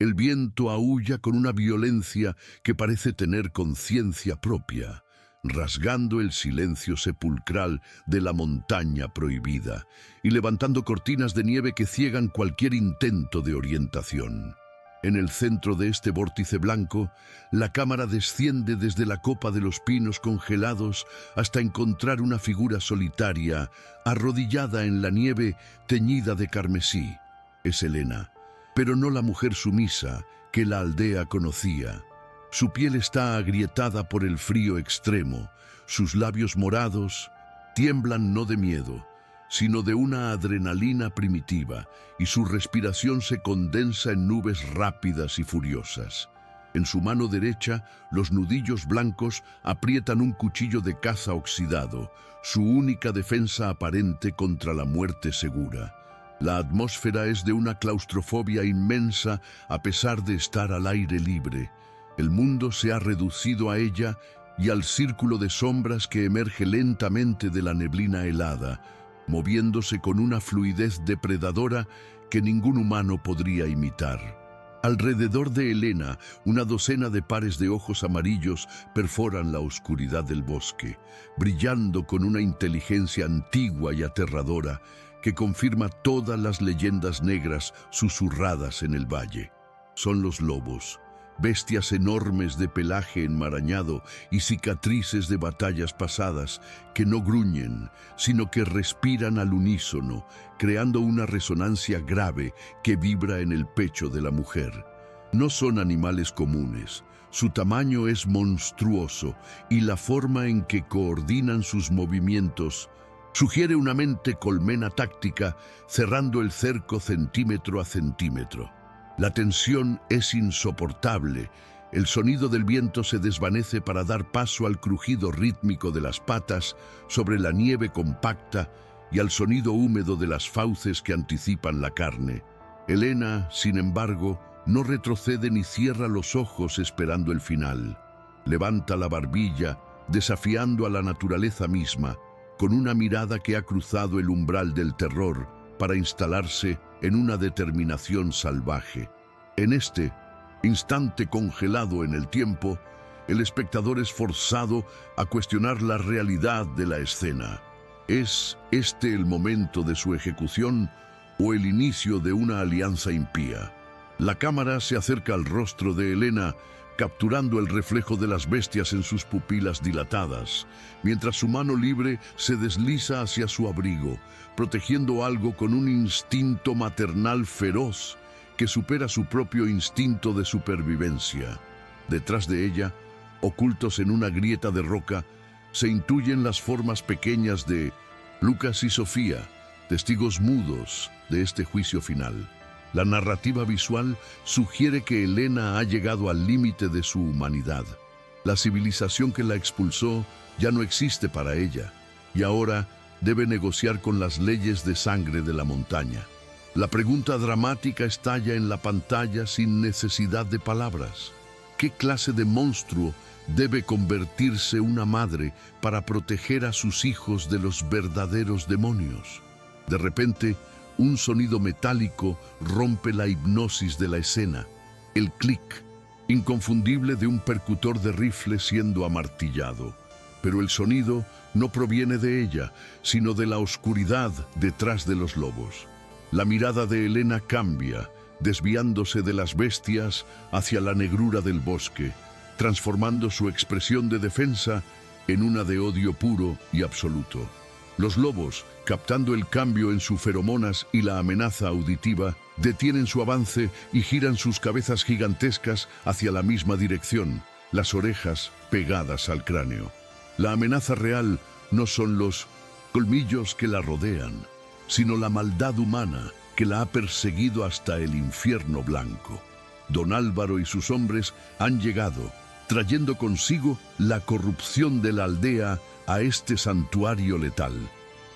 El viento aúlla con una violencia que parece tener conciencia propia, rasgando el silencio sepulcral de la montaña prohibida y levantando cortinas de nieve que ciegan cualquier intento de orientación. En el centro de este vórtice blanco, la cámara desciende desde la copa de los pinos congelados hasta encontrar una figura solitaria, arrodillada en la nieve teñida de carmesí. Es Helena, pero no la mujer sumisa que la aldea conocía. Su piel está agrietada por el frío extremo, sus labios morados tiemblan no de miedo, sino de una adrenalina primitiva, y su respiración se condensa en nubes rápidas y furiosas. En su mano derecha, los nudillos blancos aprietan un cuchillo de caza oxidado, su única defensa aparente contra la muerte segura. La atmósfera es de una claustrofobia inmensa a pesar de estar al aire libre. El mundo se ha reducido a ella y al círculo de sombras que emerge lentamente de la neblina helada, moviéndose con una fluidez depredadora que ningún humano podría imitar. Alrededor de Helena, una docena de pares de ojos amarillos perforan la oscuridad del bosque, brillando con una inteligencia antigua y aterradora que confirma todas las leyendas negras susurradas en el valle. Son los lobos, bestias enormes de pelaje enmarañado y cicatrices de batallas pasadas que no gruñen, sino que respiran al unísono, creando una resonancia grave que vibra en el pecho de la mujer. No son animales comunes, su tamaño es monstruoso y la forma en que coordinan sus movimientos sugiere una mente colmena táctica cerrando el cerco centímetro a centímetro. La tensión es insoportable. El sonido del viento se desvanece para dar paso al crujido rítmico de las patas sobre la nieve compacta y al sonido húmedo de las fauces que anticipan la carne. Helena, sin embargo, no retrocede ni cierra los ojos esperando el final. Levanta la barbilla, desafiando a la naturaleza misma, con una mirada que ha cruzado el umbral del terror para instalarse en una determinación salvaje. En este instante congelado en el tiempo, el espectador es forzado a cuestionar la realidad de la escena. ¿Es este el momento de su ejecución o el inicio de una alianza impía? La cámara se acerca al rostro de Helena, capturando el reflejo de las bestias en sus pupilas dilatadas, mientras su mano libre se desliza hacia su abrigo, protegiendo algo con un instinto maternal feroz que supera su propio instinto de supervivencia. Detrás de ella, ocultos en una grieta de roca, se intuyen las formas pequeñas de Lucas y Sofía, testigos mudos de este juicio final. La narrativa visual sugiere que Helena ha llegado al límite de su humanidad. La civilización que la expulsó ya no existe para ella, y ahora debe negociar con las leyes de sangre de la montaña. La pregunta dramática estalla en la pantalla sin necesidad de palabras. ¿Qué clase de monstruo debe convertirse una madre para proteger a sus hijos de los verdaderos demonios? De repente, un sonido metálico rompe la hipnosis de la escena. El clic inconfundible de un percutor de rifle siendo amartillado. Pero el sonido no proviene de ella, sino de la oscuridad detrás de los lobos. La mirada de Helena cambia, desviándose de las bestias hacia la negrura del bosque, transformando su expresión de defensa en una de odio puro y absoluto. Los lobos, captando el cambio en sus feromonas y la amenaza auditiva, detienen su avance y giran sus cabezas gigantescas hacia la misma dirección, las orejas pegadas al cráneo. La amenaza real no son los colmillos que la rodean, sino la maldad humana que la ha perseguido hasta el infierno blanco. Don Álvaro y sus hombres han llegado, trayendo consigo la corrupción de la aldea a este santuario letal.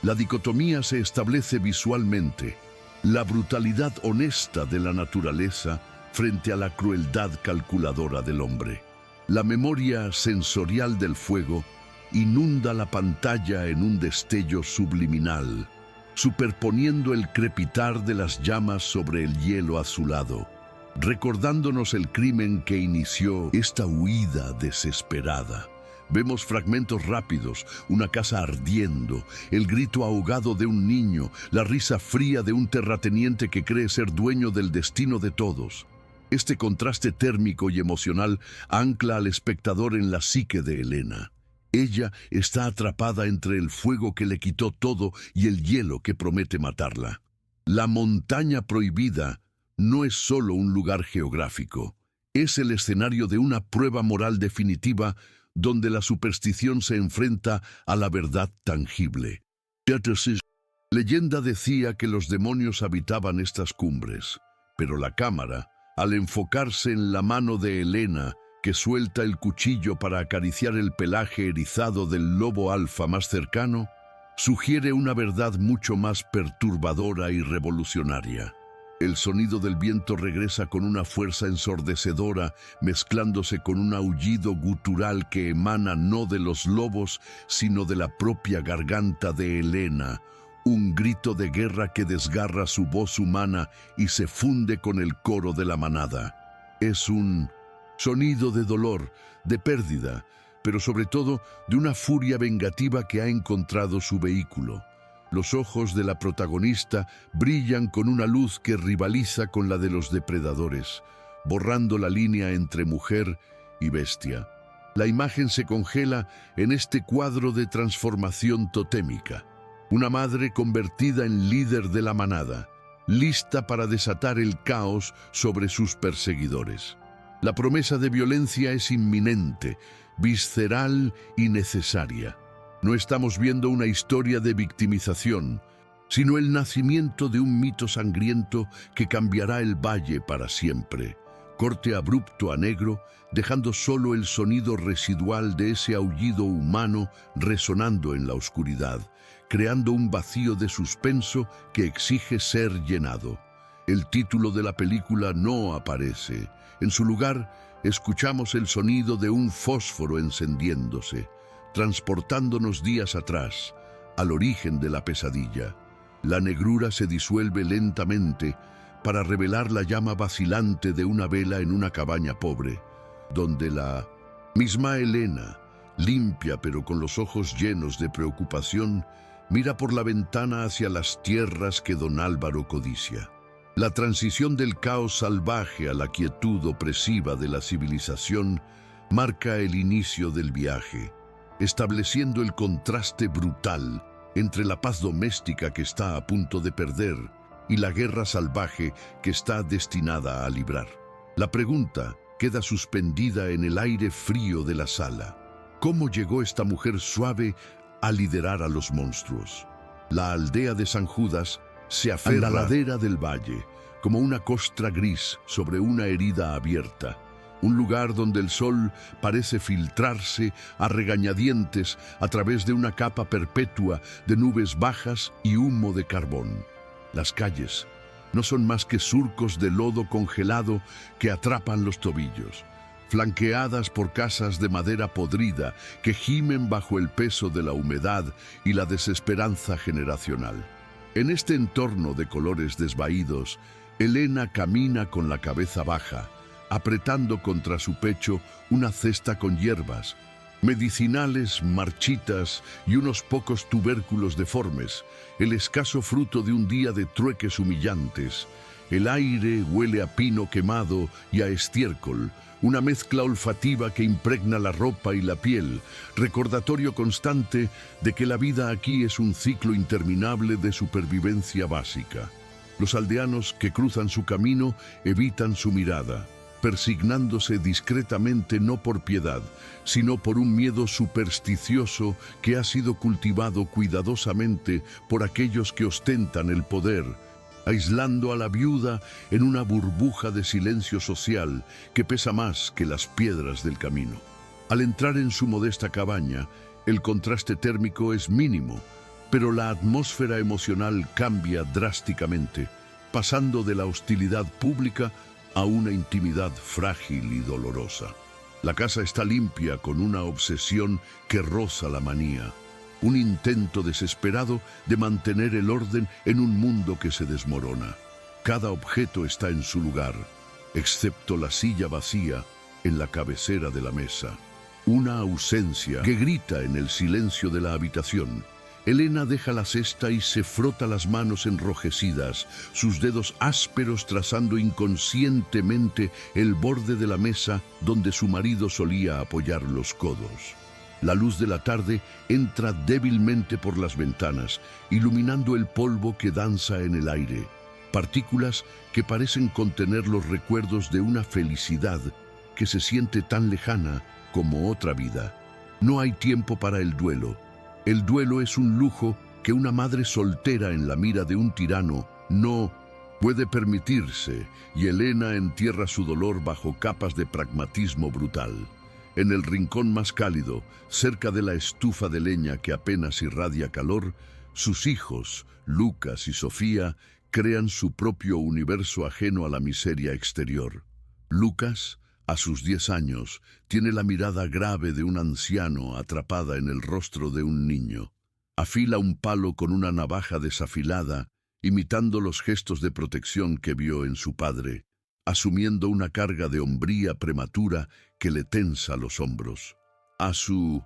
La dicotomía se establece visualmente, la brutalidad honesta de la naturaleza frente a la crueldad calculadora del hombre. La memoria sensorial del fuego inunda la pantalla en un destello subliminal, superponiendo el crepitar de las llamas sobre el hielo azulado. recordándonos el crimen que inició esta huida desesperada. Vemos fragmentos rápidos, una casa ardiendo, el grito ahogado de un niño, la risa fría de un terrateniente que cree ser dueño del destino de todos. Este contraste térmico y emocional ancla al espectador en la psique de Elena. Ella está atrapada entre el fuego que le quitó todo y el hielo que promete matarla. La montaña prohibida no es solo un lugar geográfico, es el escenario de una prueba moral definitiva donde la superstición se enfrenta a la verdad tangible. Leyenda decía que los demonios habitaban estas cumbres, pero la cámara, al enfocarse en la mano de Elena, que suelta el cuchillo para acariciar el pelaje erizado del lobo alfa más cercano, sugiere una verdad mucho más perturbadora y revolucionaria. El sonido del viento regresa con una fuerza ensordecedora, mezclándose con un aullido gutural que emana no de los lobos, sino de la propia garganta de Elena, un grito de guerra que desgarra su voz humana y se funde con el coro de la manada. Es un sonido de dolor, de pérdida, pero sobre todo de una furia vengativa que ha encontrado su vehículo. Los ojos de la protagonista brillan con una luz que rivaliza con la de los depredadores, borrando la línea entre mujer y bestia. La imagen se congela en este cuadro de transformación totémica. Una madre convertida en líder de la manada, lista para desatar el caos sobre sus perseguidores. La promesa de violencia es inminente, visceral y necesaria. No estamos viendo una historia de victimización, sino el nacimiento de un mito sangriento que cambiará el valle para siempre. Corte abrupto a negro, dejando solo el sonido residual de ese aullido humano resonando en la oscuridad, creando un vacío de suspenso que exige ser llenado. El título de la película no aparece. En su lugar, escuchamos el sonido de un fósforo encendiéndose, transportándonos días atrás, al origen de la pesadilla. La negrura se disuelve lentamente para revelar la llama vacilante de una vela en una cabaña pobre, donde la misma Elena, limpia pero con los ojos llenos de preocupación, mira por la ventana hacia las tierras que don Álvaro codicia. La transición del caos salvaje a la quietud opresiva de la civilización marca el inicio del viaje, estableciendo el contraste brutal entre la paz doméstica que está a punto de perder y la guerra salvaje que está destinada a librar. La pregunta queda suspendida en el aire frío de la sala. ¿Cómo llegó esta mujer suave a liderar a los monstruos? La aldea de San Judas se aferra a la ladera del valle, como una costra gris sobre una herida abierta. Un lugar donde el sol parece filtrarse a regañadientes a través de una capa perpetua de nubes bajas y humo de carbón. Las calles no son más que surcos de lodo congelado que atrapan los tobillos, flanqueadas por casas de madera podrida que gimen bajo el peso de la humedad y la desesperanza generacional. En este entorno de colores desvaídos, Elena camina con la cabeza baja, apretando contra su pecho una cesta con hierbas, medicinales, marchitas y unos pocos tubérculos deformes, el escaso fruto de un día de trueques humillantes. El aire huele a pino quemado y a estiércol, una mezcla olfativa que impregna la ropa y la piel, recordatorio constante de que la vida aquí es un ciclo interminable de supervivencia básica. Los aldeanos que cruzan su camino evitan su mirada, persignándose discretamente no por piedad, sino por un miedo supersticioso que ha sido cultivado cuidadosamente por aquellos que ostentan el poder, aislando a la viuda en una burbuja de silencio social que pesa más que las piedras del camino. Al entrar en su modesta cabaña, el contraste térmico es mínimo, pero la atmósfera emocional cambia drásticamente, pasando de la hostilidad pública a una intimidad frágil y dolorosa. La casa está limpia con una obsesión que roza la manía, un intento desesperado de mantener el orden en un mundo que se desmorona. Cada objeto está en su lugar. excepto la silla vacía en la cabecera de la mesa. Una ausencia que grita en el silencio de la habitación. Elena deja la cesta y se frota las manos enrojecidas, sus dedos ásperos trazando inconscientemente el borde de la mesa donde su marido solía apoyar los codos. La luz de la tarde entra débilmente por las ventanas, iluminando el polvo que danza en el aire, partículas que parecen contener los recuerdos de una felicidad que se siente tan lejana como otra vida. No hay tiempo para el duelo. El duelo es un lujo que una madre soltera en la mira de un tirano no puede permitirse, y Elena entierra su dolor bajo capas de pragmatismo brutal. En el rincón más cálido, cerca de la estufa de leña que apenas irradia calor, sus hijos, Lucas y Sofía, crean su propio universo ajeno a la miseria exterior. Lucas, a sus 10 años, tiene la mirada grave de un anciano atrapada en el rostro de un niño. Afila un palo con una navaja desafilada, imitando los gestos de protección que vio en su padre, asumiendo una carga de hombría prematura que le tensa los hombros. A su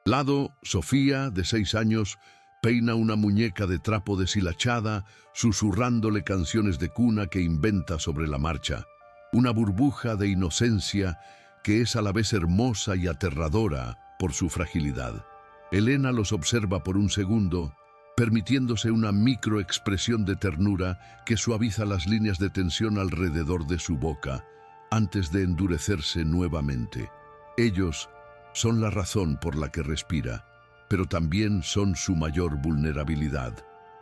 lado, Sofía, de 6 años, peina una muñeca de trapo deshilachada, susurrándole canciones de cuna que inventa sobre la marcha. Una burbuja de inocencia que es a la vez hermosa y aterradora por su fragilidad. Elena los observa por un segundo, permitiéndose una microexpresión de ternura que suaviza las líneas de tensión alrededor de su boca, antes de endurecerse nuevamente. Ellos son la razón por la que respira, pero también son su mayor vulnerabilidad.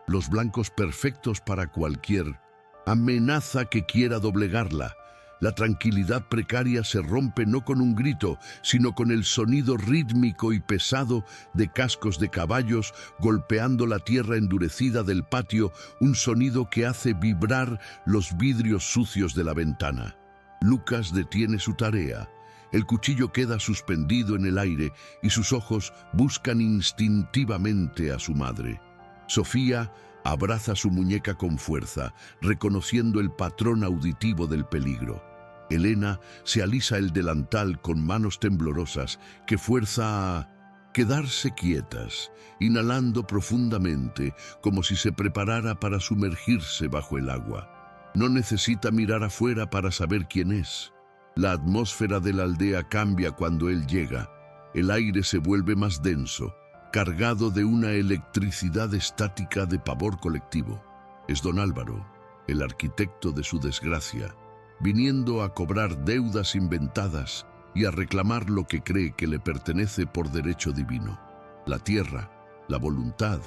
Los blancos perfectos para cualquier amenaza que quiera doblegarla. La tranquilidad precaria se rompe no con un grito, sino con el sonido rítmico y pesado de cascos de caballos golpeando la tierra endurecida del patio, un sonido que hace vibrar los vidrios sucios de la ventana. Lucas detiene su tarea. El cuchillo queda suspendido en el aire y sus ojos buscan instintivamente a su madre. Sofía abraza su muñeca con fuerza, reconociendo el patrón auditivo del peligro. Elena se alisa el delantal con manos temblorosas que fuerza a quedarse quietas, inhalando profundamente, como si se preparara para sumergirse bajo el agua. No necesita mirar afuera para saber quién es. La atmósfera de la aldea cambia cuando él llega. El aire se vuelve más denso, cargado de una electricidad estática de pavor colectivo. Es don Álvaro, el arquitecto de su desgracia, viniendo a cobrar deudas inventadas y a reclamar lo que cree que le pertenece por derecho divino: la tierra, la voluntad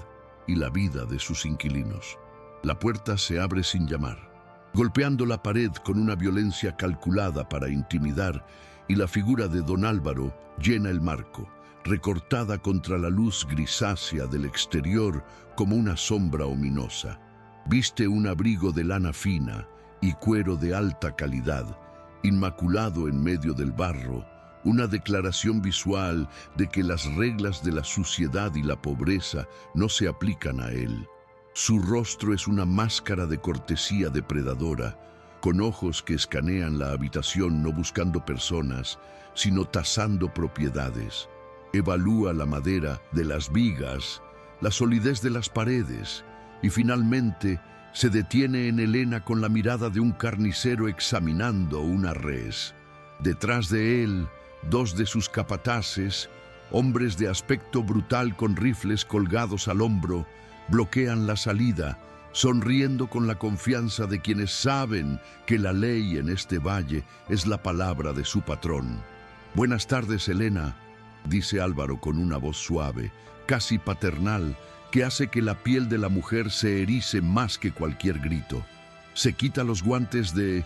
y la vida de sus inquilinos. La puerta se abre sin llamar, golpeando la pared con una violencia calculada para intimidar, y la figura de don Álvaro llena el marco, recortada contra la luz grisácea del exterior como una sombra ominosa. Viste un abrigo de lana fina y cuero de alta calidad, inmaculado en medio del barro, una declaración visual de que las reglas de la suciedad y la pobreza no se aplican a él. Su rostro es una máscara de cortesía depredadora, con ojos que escanean la habitación no buscando personas, sino tasando propiedades. Evalúa la madera de las vigas, la solidez de las paredes, y finalmente se detiene en Elena con la mirada de un carnicero examinando una res. Detrás de él, 2 de sus capataces, hombres de aspecto brutal con rifles colgados al hombro, bloquean la salida, sonriendo con la confianza de quienes saben que la ley en este valle es la palabra de su patrón. «Buenas tardes, Elena», dice Álvaro con una voz suave, casi paternal, que hace que la piel de la mujer se erice más que cualquier grito. Se quita los guantes de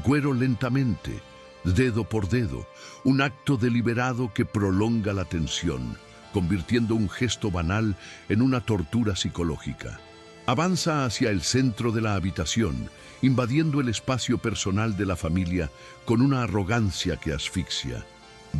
cuero lentamente, dedo por dedo, un acto deliberado que prolonga la tensión, convirtiendo un gesto banal en una tortura psicológica. Avanza hacia el centro de la habitación, invadiendo el espacio personal de la familia con una arrogancia que asfixia.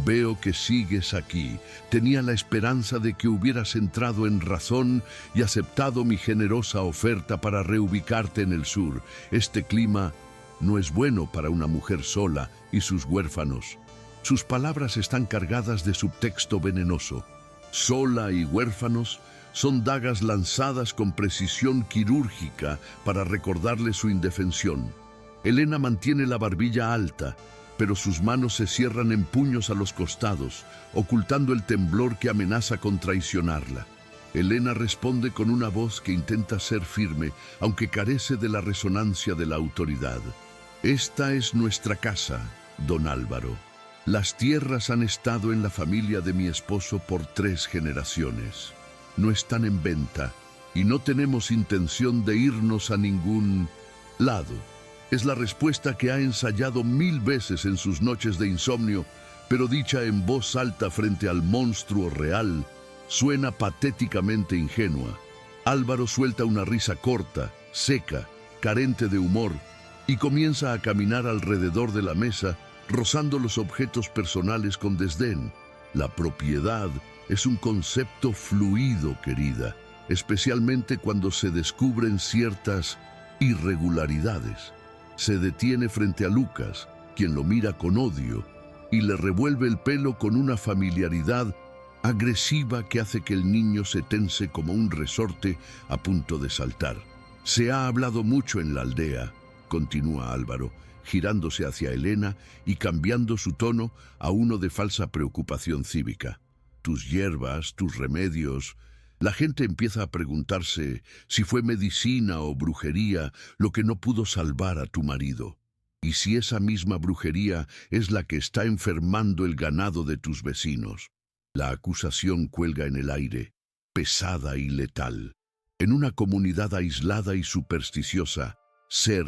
«Veo que sigues aquí. Tenía la esperanza de que hubieras entrado en razón y aceptado mi generosa oferta para reubicarte en el sur. Este clima no es bueno para una mujer sola y sus huérfanos. Sus palabras están cargadas de subtexto venenoso. Sola y huérfanos son dagas lanzadas con precisión quirúrgica para recordarle su indefensión. Elena mantiene la barbilla alta, pero sus manos se cierran en puños a los costados, ocultando el temblor que amenaza con traicionarla. Elena responde con una voz que intenta ser firme, aunque carece de la resonancia de la autoridad. Esta es nuestra casa, don Álvaro. Las tierras han estado en la familia de mi esposo por 3 generaciones. No están en venta y no tenemos intención de irnos a ningún lado. Es la respuesta que ha ensayado 1000 veces en sus noches de insomnio, pero dicha en voz alta frente al monstruo real, suena patéticamente ingenua. Álvaro suelta una risa corta, seca, carente de humor, y comienza a caminar alrededor de la mesa, rozando los objetos personales con desdén. La propiedad es un concepto fluido, querida, especialmente cuando se descubren ciertas irregularidades. Se detiene frente a Lucas, quien lo mira con odio, y le revuelve el pelo con una familiaridad agresiva que hace que el niño se tense como un resorte a punto de saltar. Se ha hablado mucho en la aldea, continúa Álvaro, girándose hacia Elena y cambiando su tono a uno de falsa preocupación cívica. Tus hierbas, tus remedios. La gente empieza a preguntarse si fue medicina o brujería lo que no pudo salvar a tu marido. Y si esa misma brujería es la que está enfermando el ganado de tus vecinos. La acusación cuelga en el aire, pesada y letal. En una comunidad aislada y supersticiosa, ser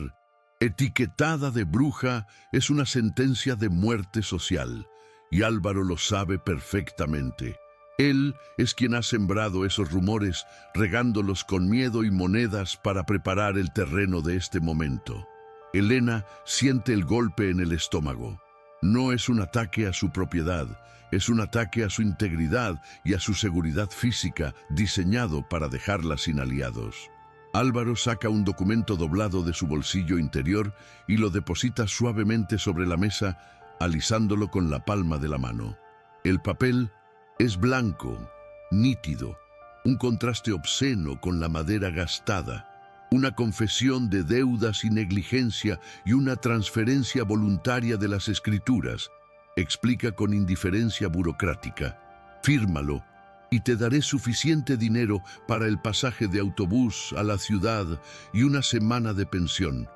etiquetada de bruja es una sentencia de muerte social, y Álvaro lo sabe perfectamente. Él es quien ha sembrado esos rumores, regándolos con miedo y monedas para preparar el terreno de este momento. Elena siente el golpe en el estómago. No es un ataque a su propiedad, es un ataque a su integridad y a su seguridad física, diseñado para dejarla sin aliados. Álvaro saca un documento doblado de su bolsillo interior y lo deposita suavemente sobre la mesa, alisándolo con la palma de la mano. El papel es blanco, nítido, un contraste obsceno con la madera gastada, una confesión de deudas y negligencia y una transferencia voluntaria de las escrituras, explica con indiferencia burocrática. Fírmalo y te daré suficiente dinero para el pasaje de autobús a la ciudad y una semana de pensión.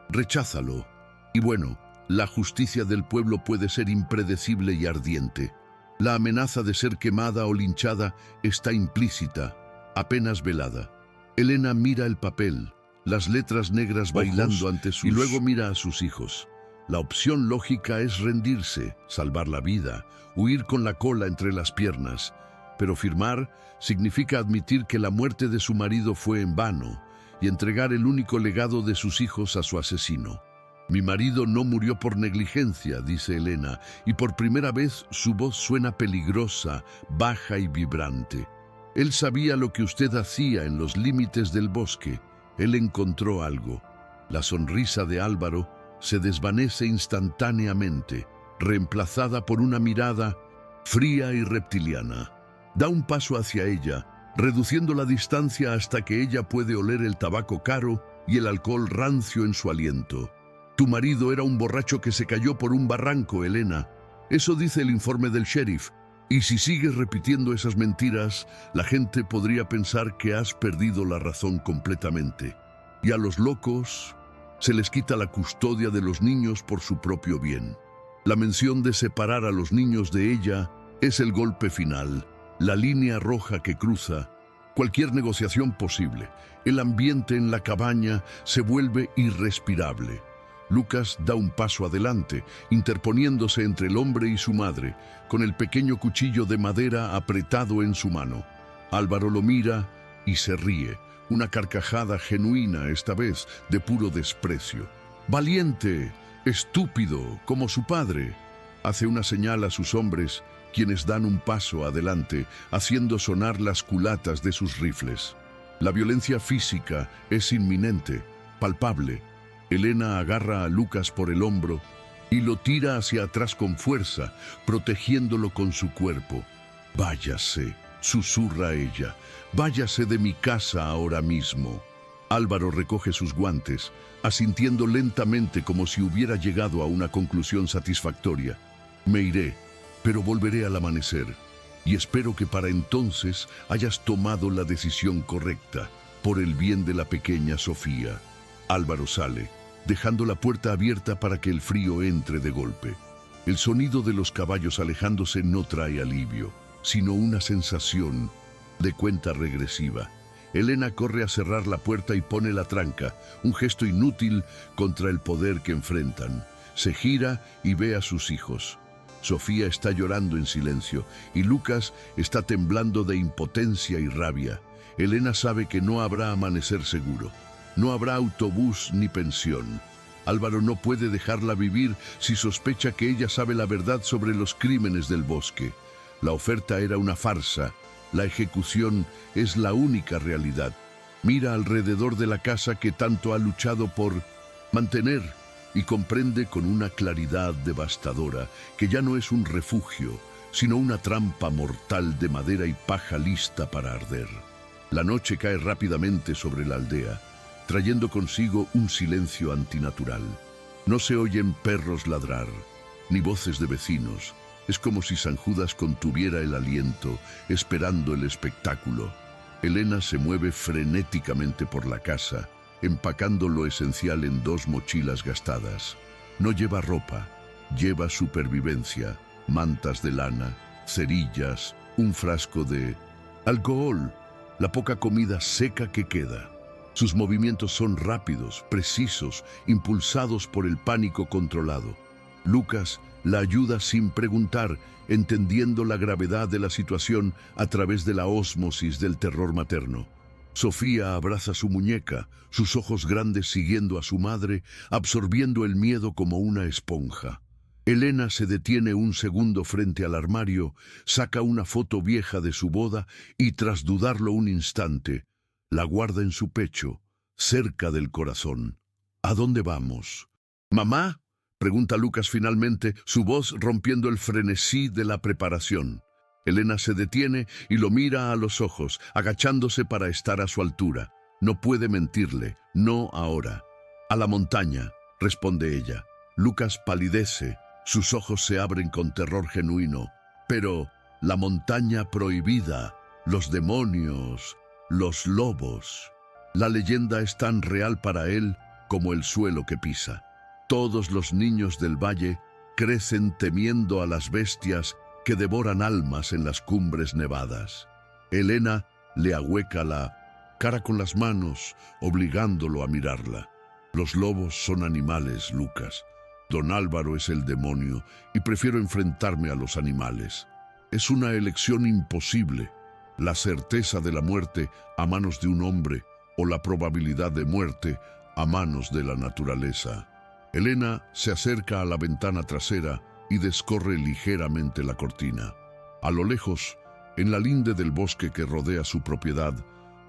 Recházalo. Y bueno, la justicia del pueblo puede ser impredecible y ardiente. La amenaza de ser quemada o linchada está implícita, apenas velada. Elena mira el papel, las letras negras bailando ante sus... Y luego mira a sus hijos. La opción lógica es rendirse, salvar la vida, huir con la cola entre las piernas. Pero firmar significa admitir que la muerte de su marido fue en vano y entregar el único legado de sus hijos a su asesino. Mi marido no murió por negligencia, dice Elena, y por primera vez su voz suena peligrosa, baja y vibrante. Él sabía lo que usted hacía en los límites del bosque. Él encontró algo. La sonrisa de Álvaro se desvanece instantáneamente, reemplazada por una mirada fría y reptiliana. Da un paso hacia ella, reduciendo la distancia hasta que ella puede oler el tabaco caro y el alcohol rancio en su aliento. Tu marido era un borracho que se cayó por un barranco, Elena. Eso dice el informe del sheriff. Y si sigues repitiendo esas mentiras, la gente podría pensar que has perdido la razón completamente. Y a los locos se les quita la custodia de los niños por su propio bien. La mención de separar a los niños de ella es el golpe final, la línea roja que cruza cualquier negociación posible. El ambiente en la cabaña se vuelve irrespirable. Lucas da un paso adelante, interponiéndose entre el hombre y su madre, con el pequeño cuchillo de madera apretado en su mano. Álvaro lo mira y se ríe, una carcajada genuina esta vez, de puro desprecio. Valiente, estúpido, como su padre. Hace una señal a sus hombres, quienes dan un paso adelante, haciendo sonar las culatas de sus rifles. La violencia física es inminente, palpable. Elena agarra a Lucas por el hombro y lo tira hacia atrás con fuerza, protegiéndolo con su cuerpo. «Váyase», susurra ella, «váyase de mi casa ahora mismo». Álvaro recoge sus guantes, asintiendo lentamente como si hubiera llegado a una conclusión satisfactoria. «Me iré, pero volveré al amanecer, y espero que para entonces hayas tomado la decisión correcta, por el bien de la pequeña Sofía». Álvaro sale, dejando la puerta abierta para que el frío entre de golpe. El sonido de los caballos alejándose no trae alivio, sino una sensación de cuenta regresiva. Elena corre a cerrar la puerta y pone la tranca, un gesto inútil contra el poder que enfrentan. Se gira y ve a sus hijos. Sofía está llorando en silencio y Lucas está temblando de impotencia y rabia. Elena sabe que no habrá amanecer seguro. No habrá autobús ni pensión. Álvaro no puede dejarla vivir si sospecha que ella sabe la verdad sobre los crímenes del bosque. La oferta era una farsa. La ejecución es la única realidad. Mira alrededor de la casa que tanto ha luchado por mantener y comprende con una claridad devastadora que ya no es un refugio, sino una trampa mortal de madera y paja lista para arder. La noche cae rápidamente sobre la aldea, trayendo consigo un silencio antinatural. No se oyen perros ladrar, ni voces de vecinos. Es como si San Judas contuviera el aliento, esperando el espectáculo. Elena se mueve frenéticamente por la casa, empacando lo esencial en 2 mochilas gastadas. No lleva ropa, lleva supervivencia, mantas de lana, cerillas, un frasco de alcohol, la poca comida seca que queda. Sus movimientos son rápidos, precisos, impulsados por el pánico controlado. Lucas la ayuda sin preguntar, entendiendo la gravedad de la situación a través de la ósmosis del terror materno. Sofía abraza su muñeca, sus ojos grandes siguiendo a su madre, absorbiendo el miedo como una esponja. Elena se detiene un segundo frente al armario, saca una foto vieja de su boda y, tras dudarlo un instante, la guarda en su pecho, cerca del corazón. ¿A dónde vamos? ¿Mamá?, pregunta Lucas finalmente, su voz rompiendo el frenesí de la preparación. Elena se detiene y lo mira a los ojos, agachándose para estar a su altura. No puede mentirle, no ahora. «A la montaña», responde ella. Lucas palidece, sus ojos se abren con terror genuino. Pero la montaña prohibida, los demonios, los lobos. La leyenda es tan real para él como el suelo que pisa. Todos los niños del valle crecen temiendo a las bestias que devoran almas en las cumbres nevadas. Elena le ahueca la cara con las manos, obligándolo a mirarla. Los lobos son animales, Lucas. Don Álvaro es el demonio y prefiero enfrentarme a los animales. Es una elección imposible. La certeza de la muerte a manos de un hombre o la probabilidad de muerte a manos de la naturaleza. Elena se acerca a la ventana trasera y descorre ligeramente la cortina. A lo lejos, en la linde del bosque que rodea su propiedad,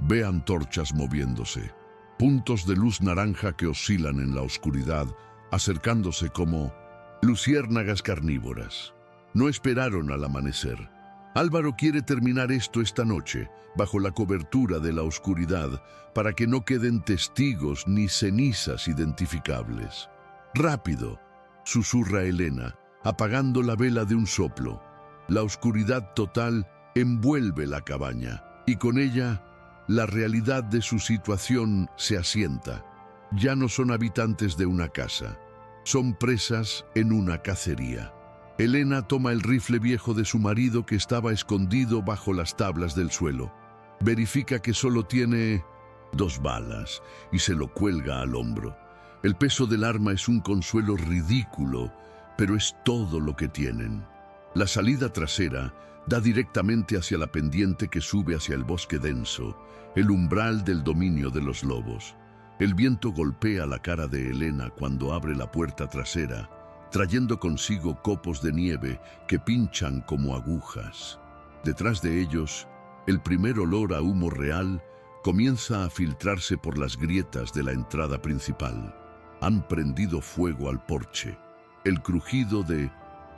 ve antorchas moviéndose. Puntos de luz naranja que oscilan en la oscuridad, acercándose como luciérnagas carnívoras. No esperaron al amanecer. Álvaro quiere terminar esto esta noche, bajo la cobertura de la oscuridad, para que no queden testigos ni cenizas identificables. «Rápido», susurra Elena, apagando la vela de un soplo. La oscuridad total envuelve la cabaña, y con ella, la realidad de su situación se asienta. Ya no son habitantes de una casa, son presas en una cacería. Elena toma el rifle viejo de su marido que estaba escondido bajo las tablas del suelo. Verifica que solo tiene 2 balas y se lo cuelga al hombro. El peso del arma es un consuelo ridículo, pero es todo lo que tienen. La salida trasera da directamente hacia la pendiente que sube hacia el bosque denso, el umbral del dominio de los lobos. El viento golpea la cara de Elena cuando abre la puerta trasera, trayendo consigo copos de nieve que pinchan como agujas. Detrás de ellos, el primer olor a humo real comienza a filtrarse por las grietas de la entrada principal. Han prendido fuego al porche. El crujido de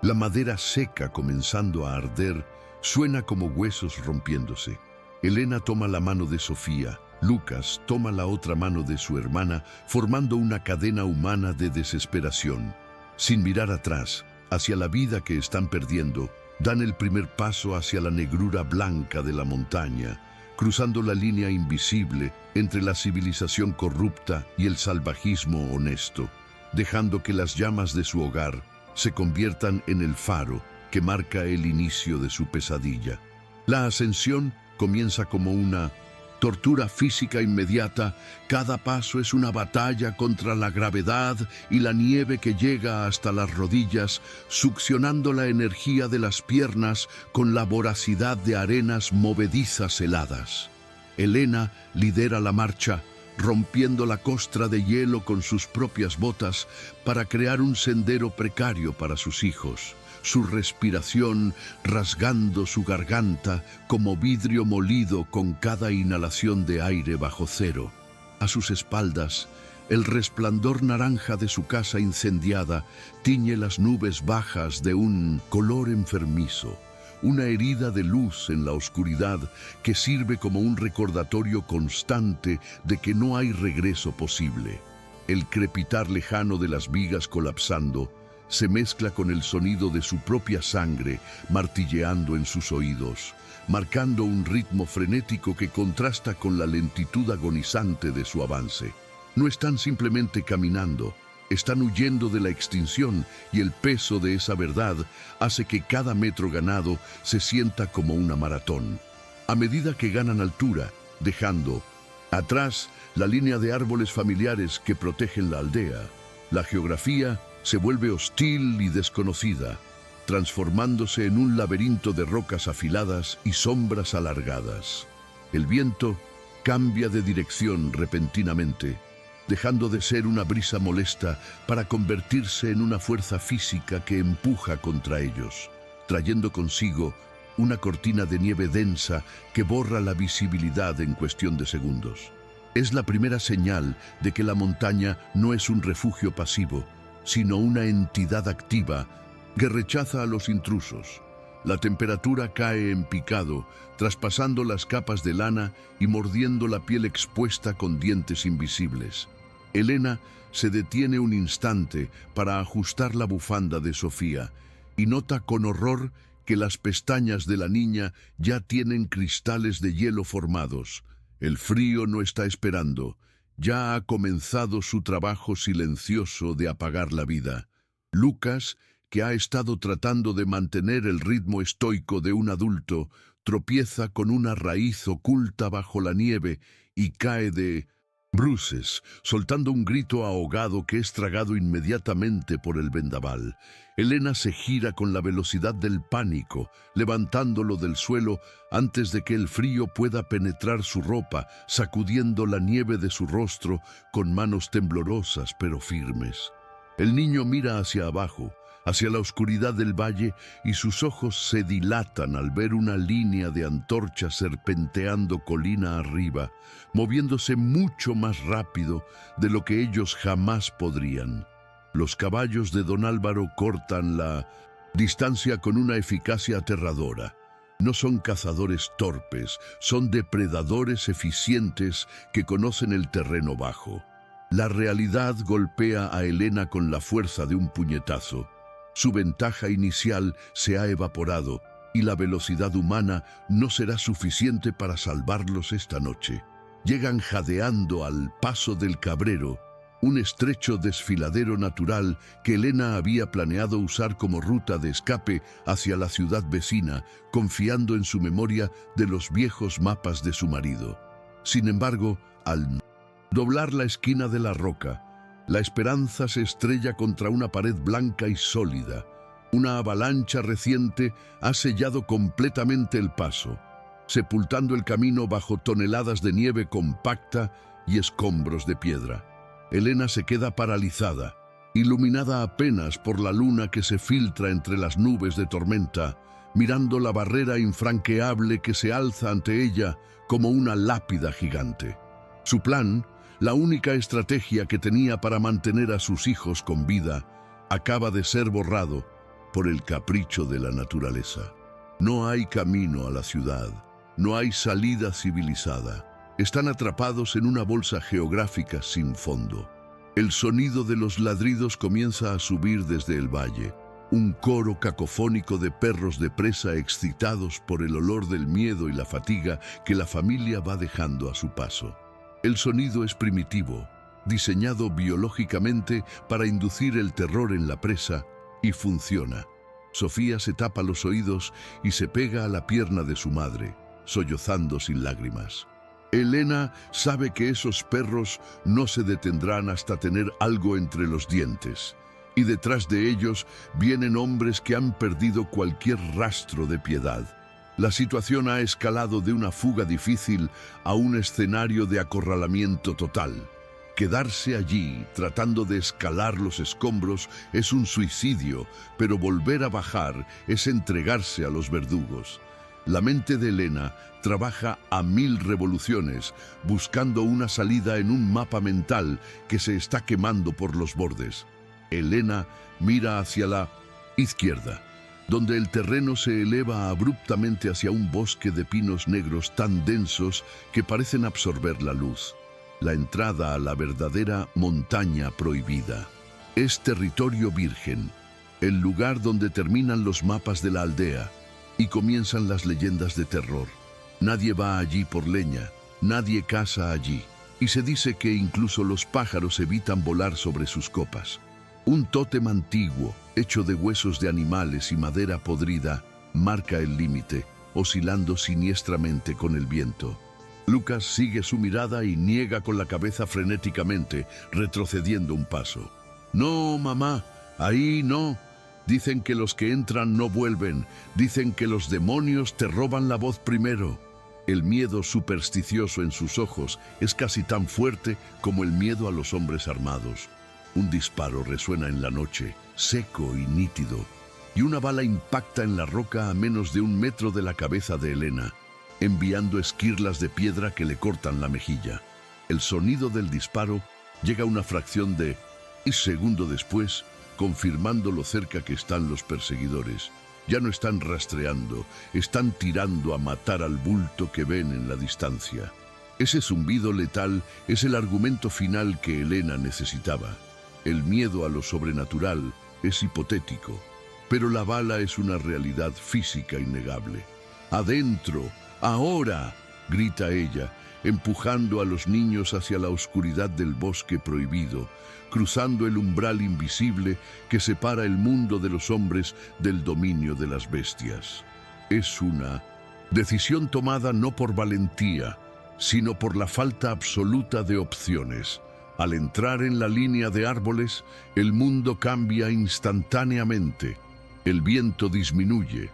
la madera seca comenzando a arder suena como huesos rompiéndose. Elena toma la mano de Sofía. Lucas toma la otra mano de su hermana, formando una cadena humana de desesperación. Sin mirar atrás, hacia la vida que están perdiendo, dan el primer paso hacia la negrura blanca de la montaña, cruzando la línea invisible entre la civilización corrupta y el salvajismo honesto, dejando que las llamas de su hogar se conviertan en el faro que marca el inicio de su pesadilla. La ascensión comienza como una tortura física inmediata. Cada paso es una batalla contra la gravedad y la nieve que llega hasta las rodillas, succionando la energía de las piernas con la voracidad de arenas movedizas heladas. Elena lidera la marcha, rompiendo la costra de hielo con sus propias botas para crear un sendero precario para sus hijos. Su respiración rasgando su garganta como vidrio molido con cada inhalación de aire bajo cero. A sus espaldas, el resplandor naranja de su casa incendiada tiñe las nubes bajas de un color enfermizo, una herida de luz en la oscuridad que sirve como un recordatorio constante de que no hay regreso posible. El crepitar lejano de las vigas colapsando se mezcla con el sonido de su propia sangre martilleando en sus oídos, marcando un ritmo frenético que contrasta con la lentitud agonizante de su avance. No están simplemente caminando, están huyendo de la extinción, y el peso de esa verdad hace que cada metro ganado se sienta como una maratón. A medida que ganan altura, dejando atrás la línea de árboles familiares que protegen la aldea, la geografía se vuelve hostil y desconocida, transformándose en un laberinto de rocas afiladas y sombras alargadas. El viento cambia de dirección repentinamente, dejando de ser una brisa molesta para convertirse en una fuerza física que empuja contra ellos, trayendo consigo una cortina de nieve densa que borra la visibilidad en cuestión de segundos. Es la primera señal de que la montaña no es un refugio pasivo, sino una entidad activa que rechaza a los intrusos. La temperatura cae en picado, traspasando las capas de lana y mordiendo la piel expuesta con dientes invisibles. Elena se detiene un instante para ajustar la bufanda de Sofía y nota con horror que las pestañas de la niña ya tienen cristales de hielo formados. El frío no está esperando. Ya ha comenzado su trabajo silencioso de apagar la vida. Lucas, que ha estado tratando de mantener el ritmo estoico de un adulto, tropieza con una raíz oculta bajo la nieve y cae de bruces, soltando un grito ahogado que es tragado inmediatamente por el vendaval. Elena se gira con la velocidad del pánico, levantándolo del suelo antes de que el frío pueda penetrar su ropa, sacudiendo la nieve de su rostro con manos temblorosas pero firmes. El niño mira hacia abajo, hacia la oscuridad del valle, y sus ojos se dilatan al ver una línea de antorchas serpenteando colina arriba, moviéndose mucho más rápido de lo que ellos jamás podrían. Los caballos de don Álvaro cortan la distancia con una eficacia aterradora. No son cazadores torpes, son depredadores eficientes que conocen el terreno bajo. La realidad golpea a Elena con la fuerza de un puñetazo. Su ventaja inicial se ha evaporado y la velocidad humana no será suficiente para salvarlos esta noche. Llegan jadeando al Paso del Cabrero, un estrecho desfiladero natural que Elena había planeado usar como ruta de escape hacia la ciudad vecina, confiando en su memoria de los viejos mapas de su marido. Sin embargo, al doblar la esquina de la roca, la esperanza se estrella contra una pared blanca y sólida. Una avalancha reciente ha sellado completamente el paso, sepultando el camino bajo toneladas de nieve compacta y escombros de piedra. Elena se queda paralizada, iluminada apenas por la luna que se filtra entre las nubes de tormenta, mirando la barrera infranqueable que se alza ante ella como una lápida gigante. Su plan, La única estrategia que tenía para mantener a sus hijos con vida acaba de ser borrado por el capricho de la naturaleza. No hay camino a la ciudad, no hay salida civilizada. Están atrapados en una bolsa geográfica sin fondo. El sonido de los ladridos comienza a subir desde el valle, un coro cacofónico de perros de presa excitados por el olor del miedo y la fatiga que la familia va dejando a su paso. El sonido es primitivo, diseñado biológicamente para inducir el terror en la presa, y funciona. Sofía se tapa los oídos y se pega a la pierna de su madre, sollozando sin lágrimas. Elena sabe que esos perros no se detendrán hasta tener algo entre los dientes, y detrás de ellos vienen hombres que han perdido cualquier rastro de piedad. La situación ha escalado de una fuga difícil a un escenario de acorralamiento total. Quedarse allí, tratando de escalar los escombros, es un suicidio, pero volver a bajar es entregarse a los verdugos. La mente de Elena trabaja a 1000 revoluciones, buscando una salida en un mapa mental que se está quemando por los bordes. Elena mira hacia la izquierda, donde el terreno se eleva abruptamente hacia un bosque de pinos negros tan densos que parecen absorber la luz. La entrada a la verdadera montaña prohibida. Es territorio virgen, el lugar donde terminan los mapas de la aldea y comienzan las leyendas de terror. Nadie va allí por leña, nadie caza allí, y se dice que incluso los pájaros evitan volar sobre sus copas. Un tótem antiguo, hecho de huesos de animales y madera podrida, marca el límite, oscilando siniestramente con el viento. Lucas sigue su mirada y niega con la cabeza frenéticamente, retrocediendo un paso. «No, mamá, ahí no. Dicen que los que entran no vuelven. Dicen que los demonios te roban la voz primero». El miedo supersticioso en sus ojos es casi tan fuerte como el miedo a los hombres armados. Un disparo resuena en la noche, seco y nítido, y una bala impacta en la roca a menos de 1 metro de la cabeza de Elena, enviando esquirlas de piedra que le cortan la mejilla. El sonido del disparo llega a una fracción de segundo después, confirmando lo cerca que están los perseguidores. Ya no están rastreando, están tirando a matar al bulto que ven en la distancia. Ese zumbido letal es el argumento final que Elena necesitaba. El miedo a lo sobrenatural es hipotético, pero la bala es una realidad física innegable. «¡Adentro! ¡Ahora!», grita ella, empujando a los niños hacia la oscuridad del bosque prohibido, cruzando el umbral invisible que separa el mundo de los hombres del dominio de las bestias. Es una decisión tomada no por valentía, sino por la falta absoluta de opciones. Al entrar en la línea de árboles, el mundo cambia instantáneamente. El viento disminuye,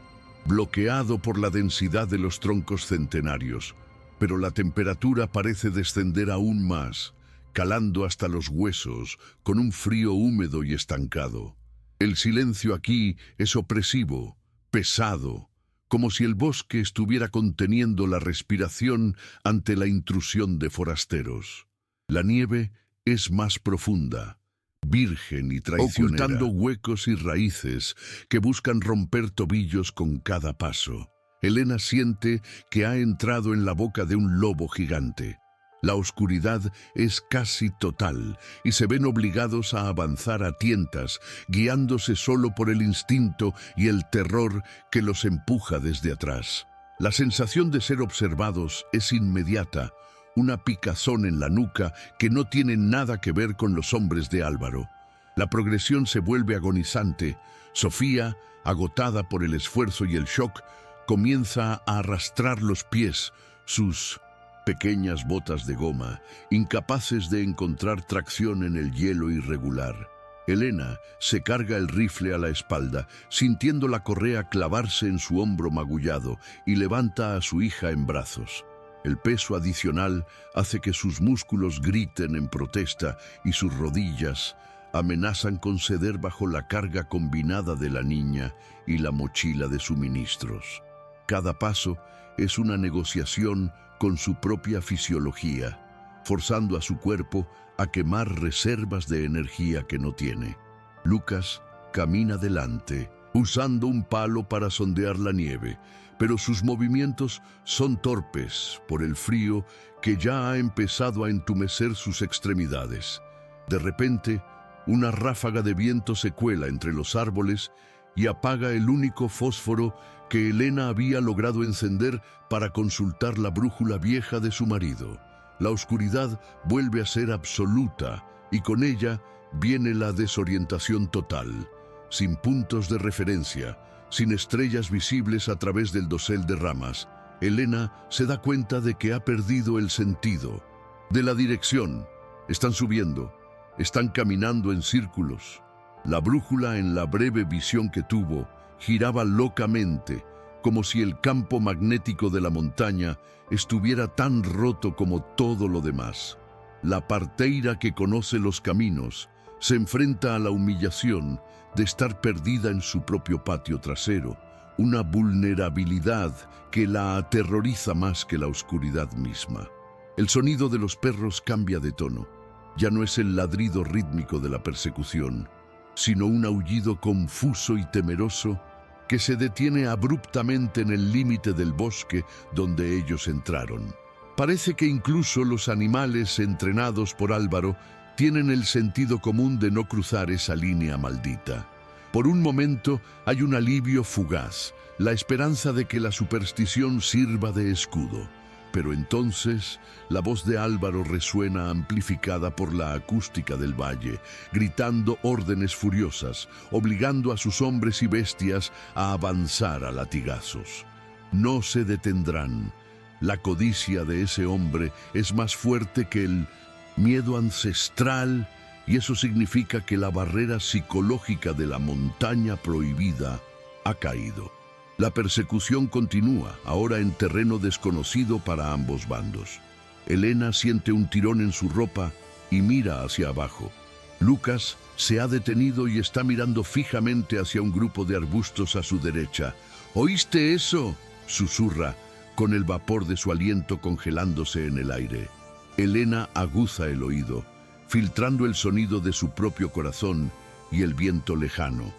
bloqueado por la densidad de los troncos centenarios, pero la temperatura parece descender aún más, calando hasta los huesos, con un frío húmedo y estancado. El silencio aquí es opresivo, pesado, como si el bosque estuviera conteniendo la respiración ante la intrusión de forasteros. La nieve es más profunda, virgen y traicionera, ocultando huecos y raíces que buscan romper tobillos con cada paso. Elena siente que ha entrado en la boca de un lobo gigante. La oscuridad es casi total y se ven obligados a avanzar a tientas, guiándose solo por el instinto y el terror que los empuja desde atrás. La sensación de ser observados es inmediata, una picazón en la nuca que no tiene nada que ver con los hombres de Álvaro. La progresión se vuelve agonizante. Sofía, agotada por el esfuerzo y el shock, comienza a arrastrar los pies, sus pequeñas botas de goma, incapaces de encontrar tracción en el hielo irregular. Elena se carga el rifle a la espalda, sintiendo la correa clavarse en su hombro magullado, y levanta a su hija en brazos. El peso adicional hace que sus músculos griten en protesta y sus rodillas amenazan con ceder bajo la carga combinada de la niña y la mochila de suministros. Cada paso es una negociación con su propia fisiología. forzando a su cuerpo a quemar reservas de energía que no tiene. Lucas camina delante, usando un palo para sondear la nieve, pero sus movimientos son torpes por el frío que ya ha empezado a entumecer sus extremidades. De repente, una ráfaga de viento se cuela entre los árboles y apaga el único fósforo que Elena había logrado encender para consultar la brújula vieja de su marido. La oscuridad vuelve a ser absoluta y con ella viene la desorientación total, sin puntos de referencia, sin estrellas visibles a través del dosel de ramas. Elena se da cuenta de que ha perdido el sentido de la dirección. Están subiendo, están caminando en círculos. La brújula, en la breve visión que tuvo, giraba locamente, como si el campo magnético de la montaña estuviera tan roto como todo lo demás. La parteira que conoce los caminos se enfrenta a la humillación de estar perdida en su propio patio trasero, una vulnerabilidad que la aterroriza más que la oscuridad misma. El sonido de los perros cambia de tono. Ya no es el ladrido rítmico de la persecución, sino un aullido confuso y temeroso que se detiene abruptamente en el límite del bosque donde ellos entraron. Parece que incluso los animales entrenados por Álvaro tienen el sentido común de no cruzar esa línea maldita. Por un momento hay un alivio fugaz, la esperanza de que la superstición sirva de escudo. Pero entonces la voz de Álvaro resuena amplificada por la acústica del valle, gritando órdenes furiosas, obligando a sus hombres y bestias a avanzar a latigazos. No se detendrán. La codicia de ese hombre es más fuerte que el miedo ancestral, y eso significa que la barrera psicológica de la montaña prohibida ha caído. La persecución continúa, ahora en terreno desconocido para ambos bandos. Elena siente un tirón en su ropa y mira hacia abajo. Lucas se ha detenido y está mirando fijamente hacia un grupo de arbustos a su derecha. ¿Oíste eso?, susurra, con el vapor de su aliento congelándose en el aire. Elena aguza el oído, filtrando el sonido de su propio corazón y el viento lejano.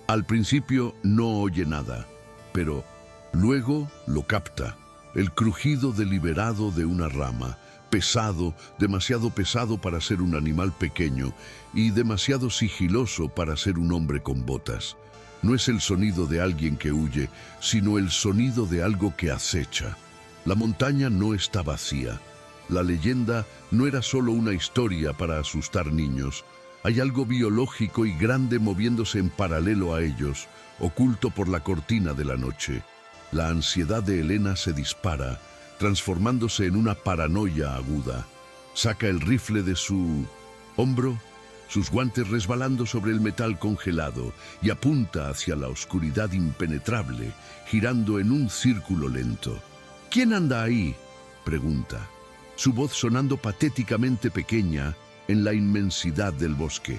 Al principio no oye nada, pero luego lo capta, el crujido deliberado de una rama, pesado, demasiado pesado para ser un animal pequeño y demasiado sigiloso para ser un hombre con botas. No es el sonido de alguien que huye, sino el sonido de algo que acecha. La montaña no está vacía. La leyenda no era solo una historia para asustar niños. Hay algo biológico y grande moviéndose en paralelo a ellos, oculto por la cortina de la noche. La ansiedad de Elena se dispara, transformándose en una paranoia aguda. Saca el rifle de su hombro, sus guantes resbalando sobre el metal congelado, y apunta hacia la oscuridad impenetrable, girando en un círculo lento. ¿Quién anda ahí?, pregunta, su voz sonando patéticamente pequeña en la inmensidad del bosque.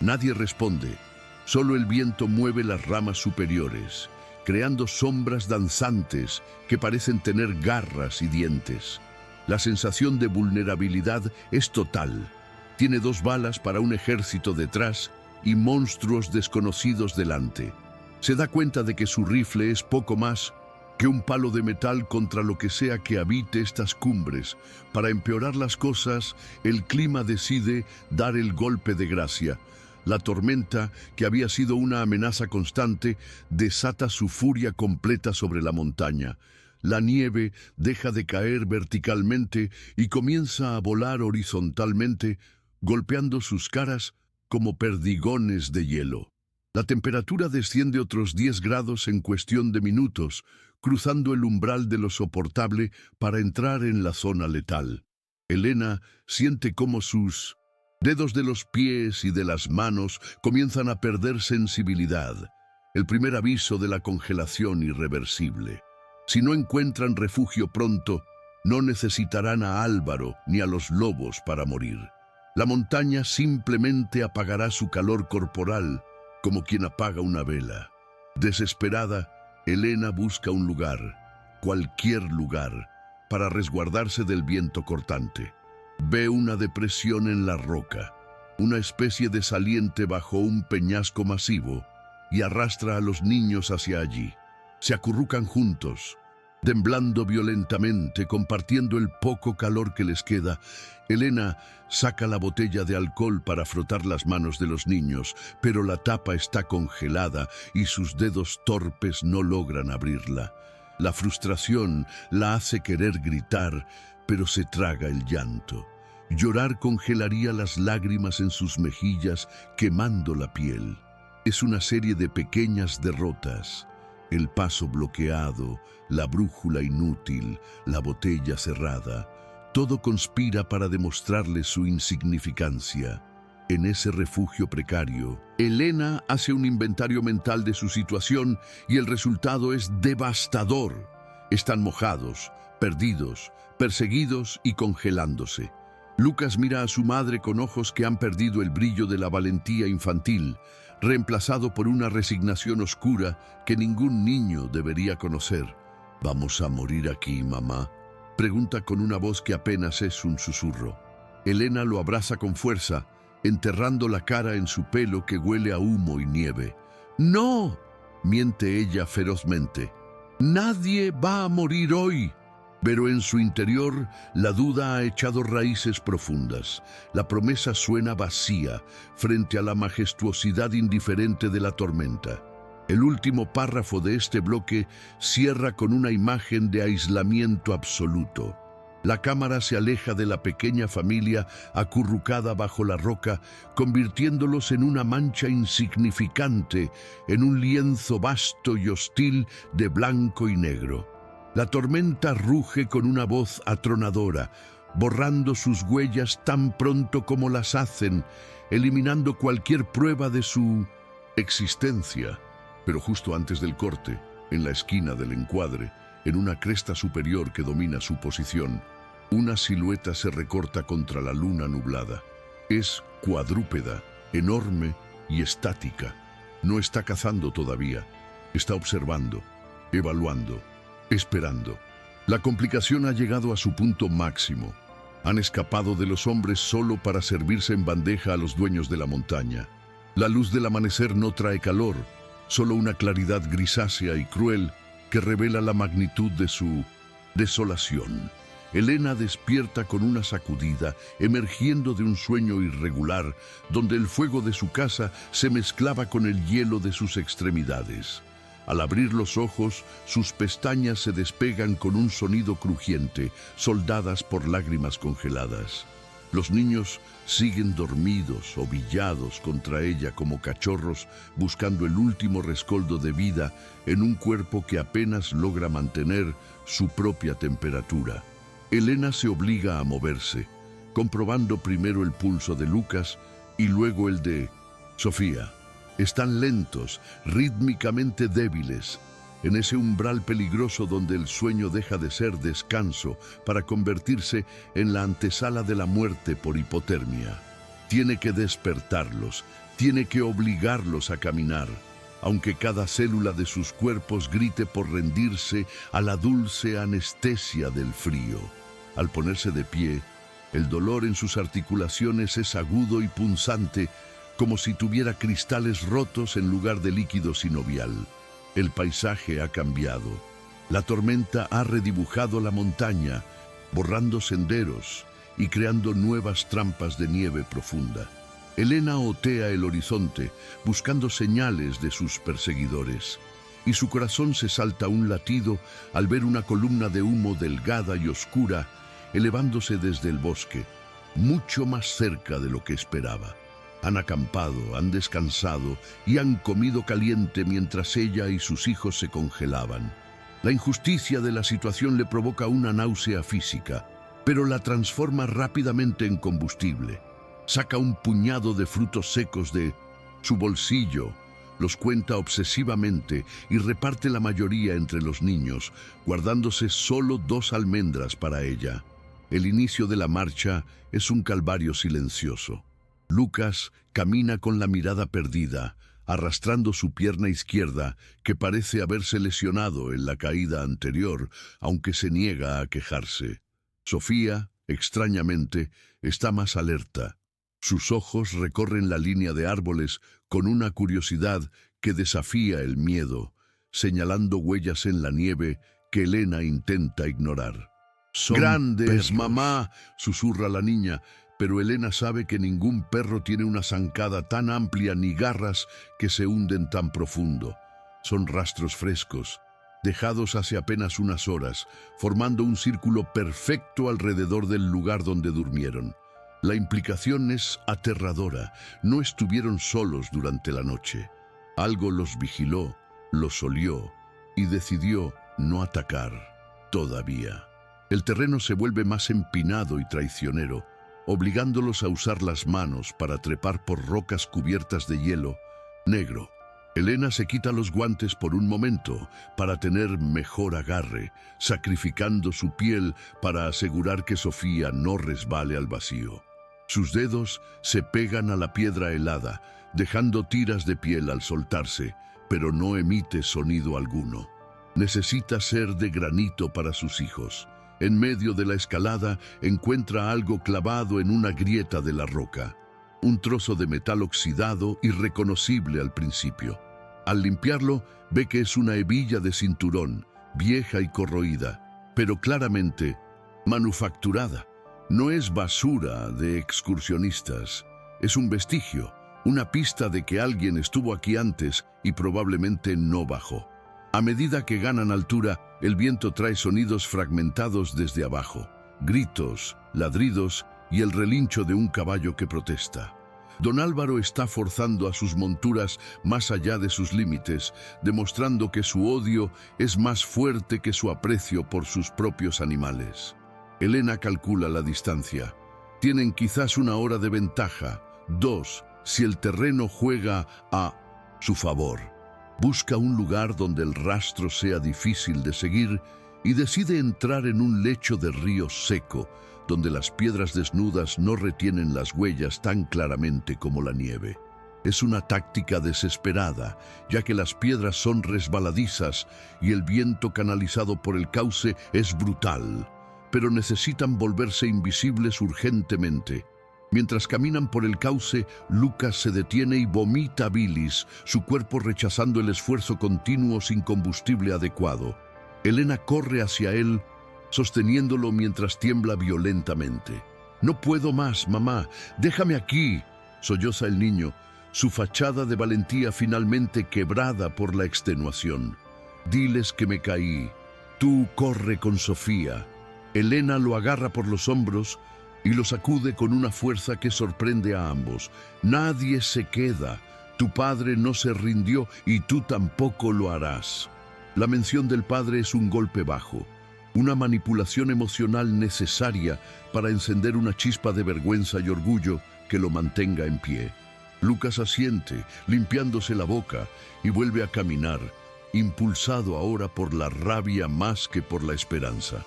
Nadie responde. Solo el viento mueve las ramas superiores, creando sombras danzantes que parecen tener garras y dientes. La sensación de vulnerabilidad es total. Tiene 2 balas para un ejército detrás y monstruos desconocidos delante. Se da cuenta de que su rifle es poco más que un palo de metal contra lo que sea que habite estas cumbres. Para empeorar las cosas, el clima decide dar el golpe de gracia. La tormenta, que había sido una amenaza constante, desata su furia completa sobre la montaña. La nieve deja de caer verticalmente y comienza a volar horizontalmente, golpeando sus caras como perdigones de hielo. La temperatura desciende otros 10 grados en cuestión de minutos, cruzando el umbral de lo soportable para entrar en la zona letal. Elena siente cómo sus dedos de los pies y de las manos comienzan a perder sensibilidad, el primer aviso de la congelación irreversible. Si no encuentran refugio pronto, no necesitarán a Álvaro ni a los lobos para morir. La montaña simplemente apagará su calor corporal, como quien apaga una vela. Desesperada, Elena busca un lugar, cualquier lugar, para resguardarse del viento cortante. Ve una depresión en la roca, una especie de saliente bajo un peñasco masivo, y arrastra a los niños hacia allí. Se acurrucan juntos, temblando violentamente, compartiendo el poco calor que les queda. Elena saca la botella de alcohol para frotar las manos de los niños, pero la tapa está congelada y sus dedos torpes no logran abrirla. La frustración la hace querer gritar, pero se traga el llanto. Llorar congelaría las lágrimas en sus mejillas, quemando la piel. Es una serie de pequeñas derrotas. El paso bloqueado, la brújula inútil, la botella cerrada. Todo conspira para demostrarle su insignificancia. En ese refugio precario, Elena hace un inventario mental de su situación y el resultado es devastador. Están mojados, perdidos, perseguidos y congelándose. Lucas mira a su madre con ojos que han perdido el brillo de la valentía infantil, reemplazado por una resignación oscura que ningún niño debería conocer. ¿Vamos a morir aquí, mamá?, pregunta con una voz que apenas es un susurro. Elena lo abraza con fuerza, enterrando la cara en su pelo que huele a humo y nieve. ¡No!, miente ella ferozmente. «Nadie va a morir hoy». Pero en su interior, la duda ha echado raíces profundas. La promesa suena vacía frente a la majestuosidad indiferente de la tormenta. El último párrafo de este bloque cierra con una imagen de aislamiento absoluto. La cámara se aleja de la pequeña familia acurrucada bajo la roca, convirtiéndolos en una mancha insignificante, en un lienzo vasto y hostil de blanco y negro. La tormenta ruge con una voz atronadora, borrando sus huellas tan pronto como las hacen, eliminando cualquier prueba de su existencia. Pero justo antes del corte, en la esquina del encuadre, en una cresta superior que domina su posición, una silueta se recorta contra la luna nublada. Es cuadrúpeda, enorme y estática. No está cazando todavía, está observando, evaluando, esperando. La complicación ha llegado a su punto máximo. Han escapado de los hombres solo para servirse en bandeja a los dueños de la montaña. La luz del amanecer no trae calor, solo una claridad grisácea y cruel que revela la magnitud de su desolación. Elena despierta con una sacudida, emergiendo de un sueño irregular, donde el fuego de su casa se mezclaba con el hielo de sus extremidades. Al abrir los ojos, sus pestañas se despegan con un sonido crujiente, soldadas por lágrimas congeladas. Los niños siguen dormidos, ovillados contra ella como cachorros, buscando el último rescoldo de vida en un cuerpo que apenas logra mantener su propia temperatura. Elena se obliga a moverse, comprobando primero el pulso de Lucas y luego el de Sofía. Están lentos, rítmicamente débiles, en ese umbral peligroso donde el sueño deja de ser descanso para convertirse en la antesala de la muerte por hipotermia. Tiene que despertarlos, tiene que obligarlos a caminar, aunque cada célula de sus cuerpos grite por rendirse a la dulce anestesia del frío. Al ponerse de pie, el dolor en sus articulaciones es agudo y punzante, como si tuviera cristales rotos en lugar de líquido sinovial. El paisaje ha cambiado. La tormenta ha redibujado la montaña, borrando senderos y creando nuevas trampas de nieve profunda. Elena otea el horizonte, buscando señales de sus perseguidores, y su corazón se salta un latido al ver una columna de humo delgada y oscura elevándose desde el bosque, mucho más cerca de lo que esperaba. Han acampado, han descansado y han comido caliente mientras ella y sus hijos se congelaban. La injusticia de la situación le provoca una náusea física, pero la transforma rápidamente en combustible. Saca un puñado de frutos secos de su bolsillo, los cuenta obsesivamente y reparte la mayoría entre los niños, guardándose solo 2 almendras para ella. El inicio de la marcha es un calvario silencioso. Lucas camina con la mirada perdida, arrastrando su pierna izquierda, que parece haberse lesionado en la caída anterior, aunque se niega a quejarse. Sofía, Extrañamente, está más alerta. Sus ojos recorren la línea de árboles con una curiosidad que desafía el miedo, señalando huellas en la nieve que Elena intenta ignorar. Son «Grandes, perros. mamá», susurra la niña, pero Elena sabe que ningún perro tiene una zancada tan amplia ni garras que se hunden tan profundo. Son rastros frescos, dejados hace apenas unas horas, formando un círculo perfecto alrededor del lugar donde durmieron. La implicación es aterradora. No estuvieron solos durante la noche. Algo los vigiló, los olió y decidió no atacar todavía. El terreno se vuelve más empinado y traicionero, obligándolos a usar las manos para trepar por rocas cubiertas de hielo negro. Elena se quita los guantes por un momento para tener mejor agarre, sacrificando su piel para asegurar que Sofía no resbale al vacío. Sus dedos se pegan a la piedra helada, dejando tiras de piel al soltarse, pero no emite sonido alguno. Necesita ser de granito para sus hijos. En medio de la escalada encuentra algo clavado en una grieta de la roca. Un trozo de metal oxidado irreconocible al principio. Al limpiarlo, ve que es una hebilla de cinturón, vieja y corroída, pero claramente manufacturada. No es basura de excursionistas, es un vestigio, una pista de que alguien estuvo aquí antes y probablemente no bajó. A medida que ganan altura, el viento trae sonidos fragmentados desde abajo, gritos, ladridos y el relincho de un caballo que protesta. Don Álvaro está forzando a sus monturas más allá de sus límites, demostrando que su odio es más fuerte que su aprecio por sus propios animales. Elena calcula la distancia. Tienen quizás 1 hora de ventaja, 2, si el terreno juega a su favor. Busca un lugar donde el rastro sea difícil de seguir y decide entrar en un lecho de río seco, donde las piedras desnudas no retienen las huellas tan claramente como la nieve. Es una táctica desesperada, ya que las piedras son resbaladizas y el viento canalizado por el cauce es brutal, pero necesitan volverse invisibles urgentemente. Mientras caminan por el cauce, Lucas se detiene y vomita bilis, su cuerpo rechazando el esfuerzo continuo sin combustible adecuado. Elena corre hacia él, sosteniéndolo mientras tiembla violentamente. «No puedo más, mamá, déjame aquí», solloza el niño, su fachada de valentía finalmente quebrada por la extenuación. «Diles que me caí. Tú corre con Sofía». Elena lo agarra por los hombros y lo sacude con una fuerza que sorprende a ambos. «Nadie se queda. Tu padre no se rindió y tú tampoco lo harás». La mención del padre es un golpe bajo, una manipulación emocional necesaria para encender una chispa de vergüenza y orgullo que lo mantenga en pie. Lucas asiente, limpiándose la boca, y vuelve a caminar, impulsado ahora por la rabia más que por la esperanza.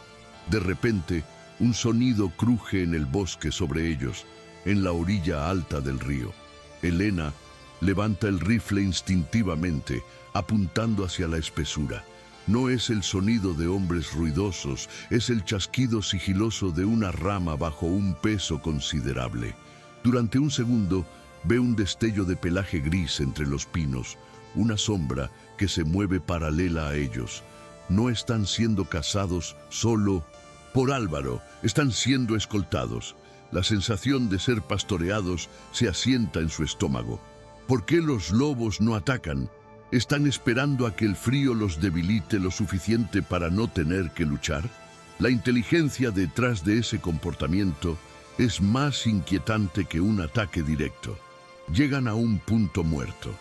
De repente, un sonido cruje en el bosque sobre ellos, en la orilla alta del río. Elena levanta el rifle instintivamente, apuntando hacia la espesura. No es el sonido de hombres ruidosos, es el chasquido sigiloso de una rama bajo un peso considerable. Durante un segundo, ve un destello de pelaje gris entre los pinos, una sombra que se mueve paralela a ellos. No están siendo cazados solo por Álvaro, están siendo escoltados. La sensación de ser pastoreados se asienta en su estómago. ¿Por qué los lobos no atacan? ¿Están esperando a que el frío los debilite lo suficiente para no tener que luchar? La inteligencia detrás de ese comportamiento es más inquietante que un ataque directo. Llegan a un punto muerto.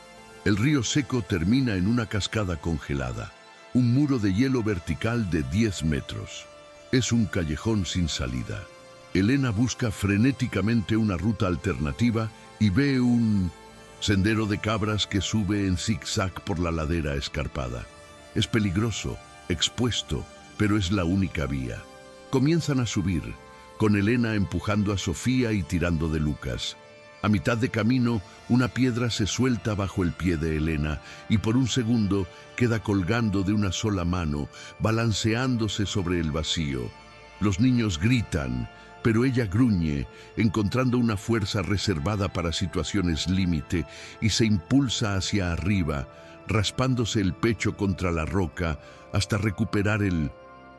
El río seco termina en una cascada congelada, un muro de hielo vertical de 10 metros. Es un callejón sin salida. Elena busca frenéticamente una ruta alternativa y ve un sendero de cabras que sube en zigzag por la ladera escarpada. Es peligroso, expuesto, pero es la única vía. Comienzan a subir, con Elena empujando a Sofía y tirando de Lucas. A mitad de camino, una piedra se suelta bajo el pie de Elena y por un segundo queda colgando de una sola mano, balanceándose sobre el vacío. Los niños gritan, pero ella gruñe, encontrando una fuerza reservada para situaciones límite, y se impulsa hacia arriba, raspándose el pecho contra la roca hasta recuperar el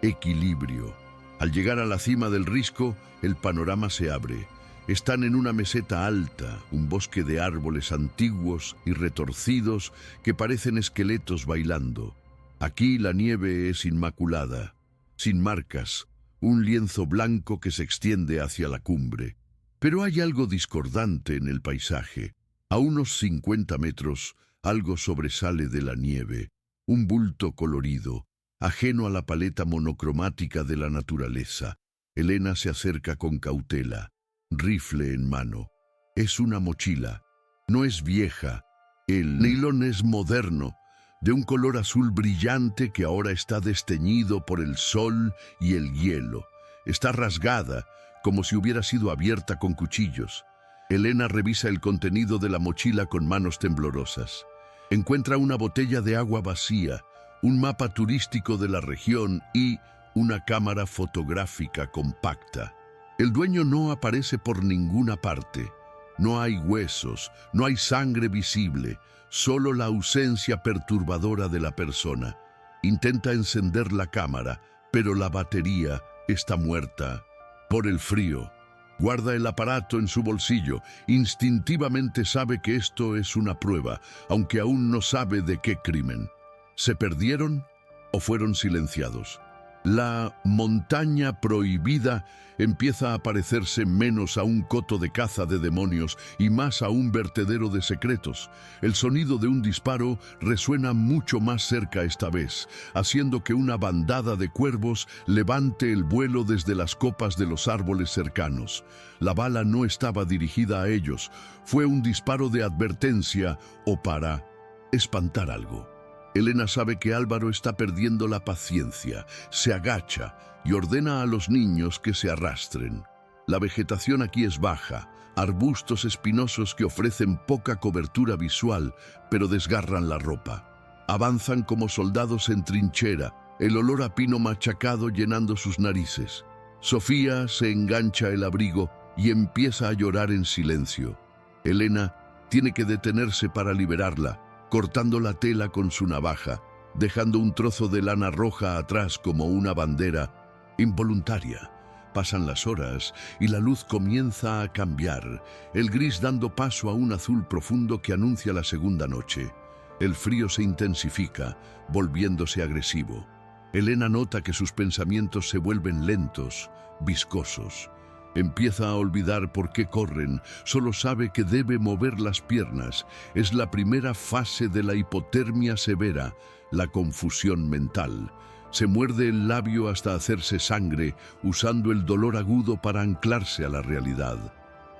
equilibrio. Al llegar a la cima del risco, el panorama se abre. Están en una meseta alta, un bosque de árboles antiguos y retorcidos que parecen esqueletos bailando. Aquí la nieve es inmaculada, sin marcas, un lienzo blanco que se extiende hacia la cumbre. Pero hay algo discordante en el paisaje. A unos 50 metros, algo sobresale de la nieve, un bulto colorido, ajeno a la paleta monocromática de la naturaleza. Elena se acerca con cautela, rifle en mano. Es una mochila. No es vieja. El nylon es moderno, de un color azul brillante que ahora está desteñido por el sol y el hielo. Está rasgada, como si hubiera sido abierta con cuchillos. Elena revisa el contenido de la mochila con manos temblorosas. Encuentra una botella de agua vacía, un mapa turístico de la región y una cámara fotográfica compacta. El dueño no aparece por ninguna parte. No hay huesos, no hay sangre visible, solo la ausencia perturbadora de la persona. Intenta encender la cámara, pero la batería está muerta por el frío. Guarda el aparato en su bolsillo. Instintivamente sabe que esto es una prueba, aunque aún no sabe de qué crimen. ¿Se perdieron o fueron silenciados? La montaña prohibida empieza a parecerse menos a un coto de caza de demonios y más a un vertedero de secretos. El sonido de un disparo resuena mucho más cerca esta vez, haciendo que una bandada de cuervos levante el vuelo desde las copas de los árboles cercanos. La bala no estaba dirigida a ellos, fue un disparo de advertencia o para espantar algo. Elena sabe que Álvaro está perdiendo la paciencia, se agacha y ordena a los niños que se arrastren. La vegetación aquí es baja, arbustos espinosos que ofrecen poca cobertura visual, pero desgarran la ropa. Avanzan como soldados en trinchera, el olor a pino machacado llenando sus narices. Sofía se engancha el abrigo y empieza a llorar en silencio. Elena tiene que detenerse para liberarla, cortando la tela con su navaja, dejando un trozo de lana roja atrás como una bandera involuntaria. Pasan las horas y la luz comienza a cambiar, el gris dando paso a un azul profundo que anuncia la segunda noche. El frío se intensifica, volviéndose agresivo. Elena nota que sus pensamientos se vuelven lentos, viscosos. Empieza a olvidar por qué corren, solo sabe que debe mover las piernas. Es la primera fase de la hipotermia severa, la confusión mental. Se muerde el labio hasta hacerse sangre, usando el dolor agudo para anclarse a la realidad.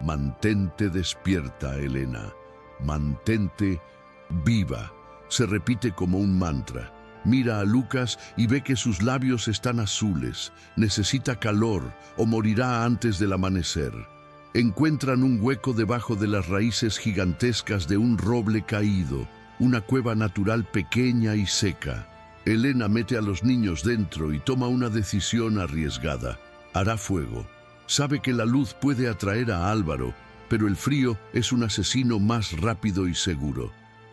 Mantente despierta, Elena. Mantente viva. Se repite como un mantra. Mira a Lucas y ve que sus labios están azules. Necesita calor o morirá antes del amanecer. Encuentran un hueco debajo de las raíces gigantescas de un roble caído, una cueva natural pequeña y seca. Elena mete a los niños dentro y toma una decisión arriesgada. Hará fuego. Sabe que la luz puede atraer a Álvaro, pero el frío es un asesino más rápido y seguro.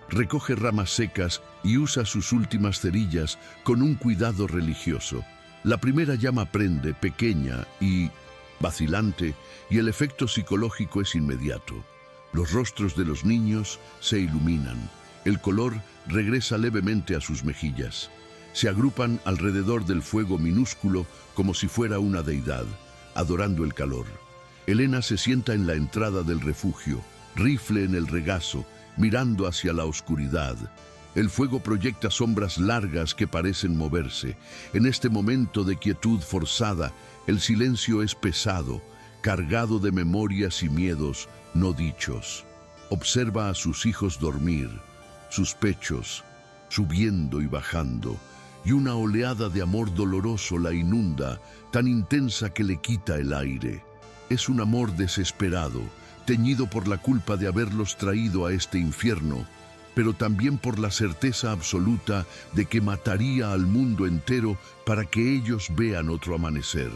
Recoge ramas secas y usa sus últimas cerillas con un cuidado religioso. La primera llama prende, pequeña y vacilante, y el efecto psicológico es inmediato. Los rostros de los niños se iluminan. El color regresa levemente a sus mejillas. Se agrupan alrededor del fuego minúsculo como si fuera una deidad, adorando el calor. Elena se sienta en la entrada del refugio, rifle en el regazo, mirando hacia la oscuridad. El fuego proyecta sombras largas que parecen moverse. En este momento de quietud forzada, el silencio es pesado, cargado de memorias y miedos no dichos. Observa a sus hijos dormir, sus pechos subiendo y bajando, y una oleada de amor doloroso la inunda, tan intensa que le quita el aire. Es un amor desesperado, teñido por la culpa de haberlos traído a este infierno, pero también por la certeza absoluta de que mataría al mundo entero para que ellos vean otro amanecer.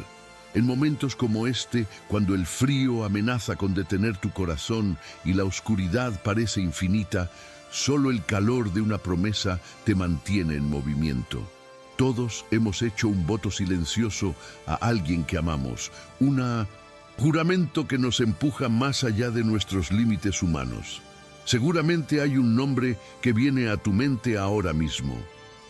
En momentos como este, cuando el frío amenaza con detener tu corazón y la oscuridad parece infinita, solo el calor de una promesa te mantiene en movimiento. Todos hemos hecho un voto silencioso a alguien que amamos, un juramento que nos empuja más allá de nuestros límites humanos. Seguramente hay un nombre que viene a tu mente ahora mismo,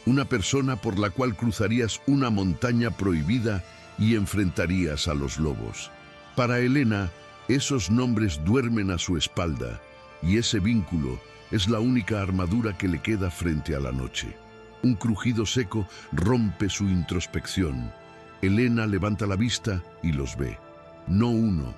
una persona por la cual cruzarías una montaña prohibida y enfrentarías a los lobos. Para Elena, esos nombres duermen a su espalda, y ese vínculo es la única armadura que le queda frente a la noche. Un crujido seco rompe su introspección. Elena levanta la vista y los ve. No uno,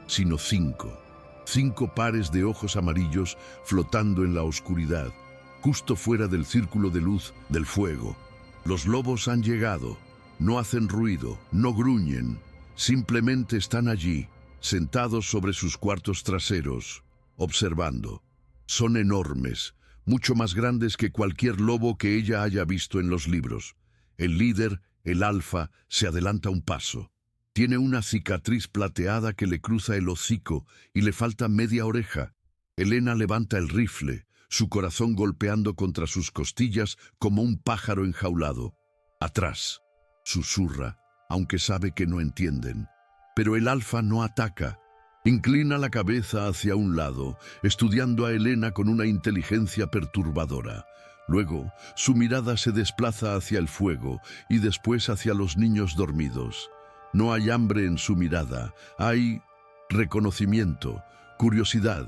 sino 5. 5 pares de ojos amarillos flotando en la oscuridad, justo fuera del círculo de luz del fuego. Los lobos han llegado. No hacen ruido, no gruñen, simplemente están allí, sentados sobre sus cuartos traseros, observando. Son enormes, mucho más grandes que cualquier lobo que ella haya visto en los libros. El líder, el alfa, se adelanta un paso. Tiene una cicatriz plateada que le cruza el hocico y le falta media oreja. Elena levanta el rifle, su corazón golpeando contra sus costillas como un pájaro enjaulado. Atrás. Susurra, aunque sabe que no entienden. Pero el alfa no ataca. Inclina la cabeza hacia un lado, estudiando a Elena con una inteligencia perturbadora. Luego, su mirada se desplaza hacia el fuego y después hacia los niños dormidos. No hay hambre en su mirada, hay reconocimiento, curiosidad.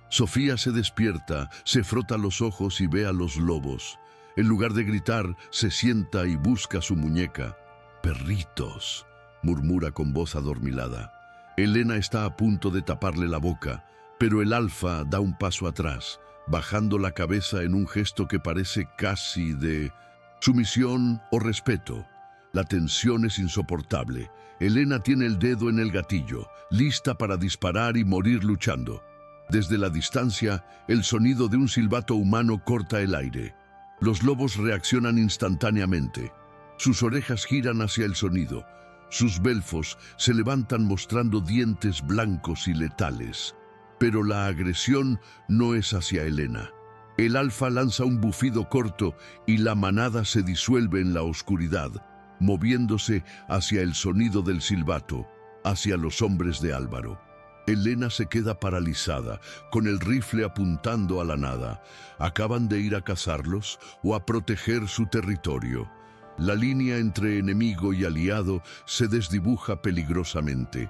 Sofía se despierta, se frota los ojos y ve a los lobos. En lugar de gritar, se sienta y busca su muñeca. «Perritos», murmura con voz adormilada. Elena está a punto de taparle la boca, pero el alfa da un paso atrás, bajando la cabeza en un gesto que parece casi de sumisión o respeto. La tensión es insoportable. Elena tiene el dedo en el gatillo, lista para disparar y morir luchando. Desde la distancia, el sonido de un silbato humano corta el aire. Los lobos reaccionan instantáneamente. Sus orejas giran hacia el sonido. Sus belfos se levantan mostrando dientes blancos y letales. Pero la agresión no es hacia Elena. El alfa lanza un bufido corto y la manada se disuelve en la oscuridad, moviéndose hacia el sonido del silbato, hacia los hombres de Álvaro. Elena se queda paralizada, con el rifle apuntando a la nada. ¿Acaban de ir a cazarlos o a proteger su territorio? La línea entre enemigo y aliado se desdibuja peligrosamente.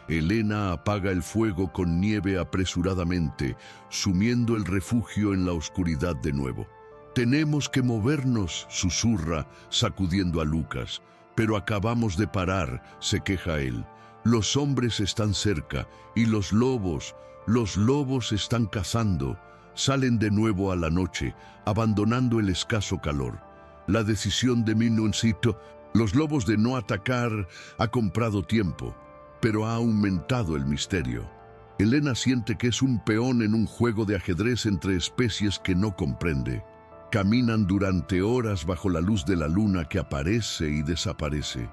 Elena apaga el fuego con nieve apresuradamente, sumiendo el refugio en la oscuridad de nuevo. «Tenemos que movernos», susurra, sacudiendo a Lucas. «Pero acabamos de parar», se queja él. «Los hombres están cerca y los lobos están cazando». Salen de nuevo a la noche, abandonando el escaso calor. La decisión de Minuncito, los lobos de no atacar, ha comprado tiempo, pero ha aumentado el misterio. Elena siente que es un peón en un juego de ajedrez entre especies que no comprende. Caminan durante horas bajo la luz de la luna que aparece y desaparece.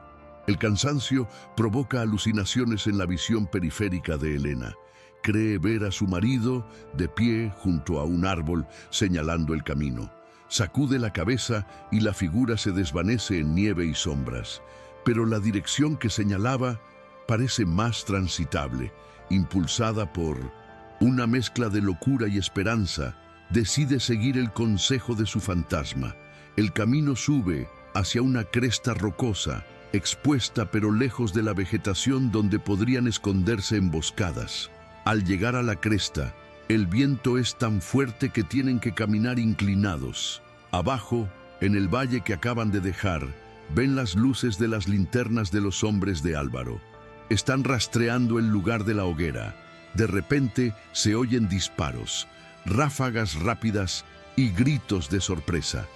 El cansancio provoca alucinaciones en la visión periférica de Elena. Cree ver a su marido de pie junto a un árbol, señalando el camino. Sacude la cabeza y la figura se desvanece en nieve y sombras. Pero la dirección que señalaba parece más transitable, impulsada por una mezcla de locura y esperanza. Decide seguir el consejo de su fantasma. El camino sube hacia una cresta rocosa, expuesta pero lejos de la vegetación donde podrían esconderse emboscadas. Al llegar a la cresta, el viento es tan fuerte que tienen que caminar inclinados. Abajo, en el valle que acaban de dejar, ven las luces de las linternas de los hombres de Álvaro. Están rastreando el lugar de la hoguera. De repente se oyen disparos, ráfagas rápidas y gritos de sorpresa.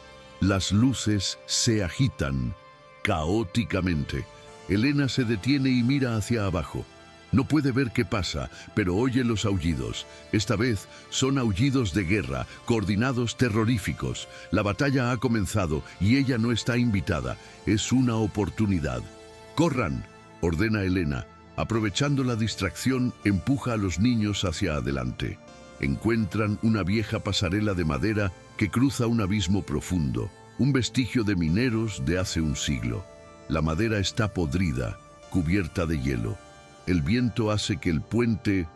Las luces se agitan caóticamente. Elena se detiene y mira hacia abajo. No puede ver qué pasa, pero oye los aullidos. Esta vez son aullidos de guerra, coordinados terroríficos. La batalla ha comenzado y ella no está invitada. Es una oportunidad. ¡Corran!, ordena Elena. Aprovechando la distracción, empuja a los niños hacia adelante. Encuentran una vieja pasarela de madera que cruza un abismo profundo, un vestigio de mineros de hace un siglo. La madera está podrida, cubierta de hielo. El viento hace que el puente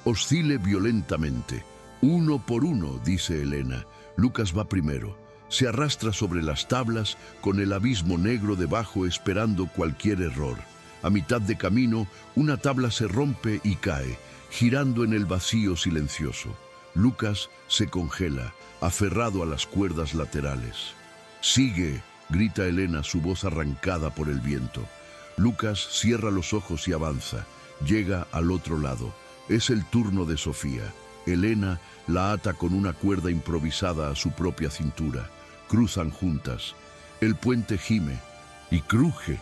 oscile violentamente. Uno por uno, dice Elena. Lucas va primero. Se arrastra sobre las tablas con el abismo negro debajo esperando cualquier error. A mitad de camino, una tabla se rompe y cae, girando en el vacío silencioso. Lucas se congela, aferrado a las cuerdas laterales. «Sigue», grita Elena, su voz arrancada por el viento. Lucas cierra los ojos y avanza. Llega al otro lado. Es el turno de Sofía. Elena la ata con una cuerda improvisada a su propia cintura. Cruzan juntas. El puente gime y cruje,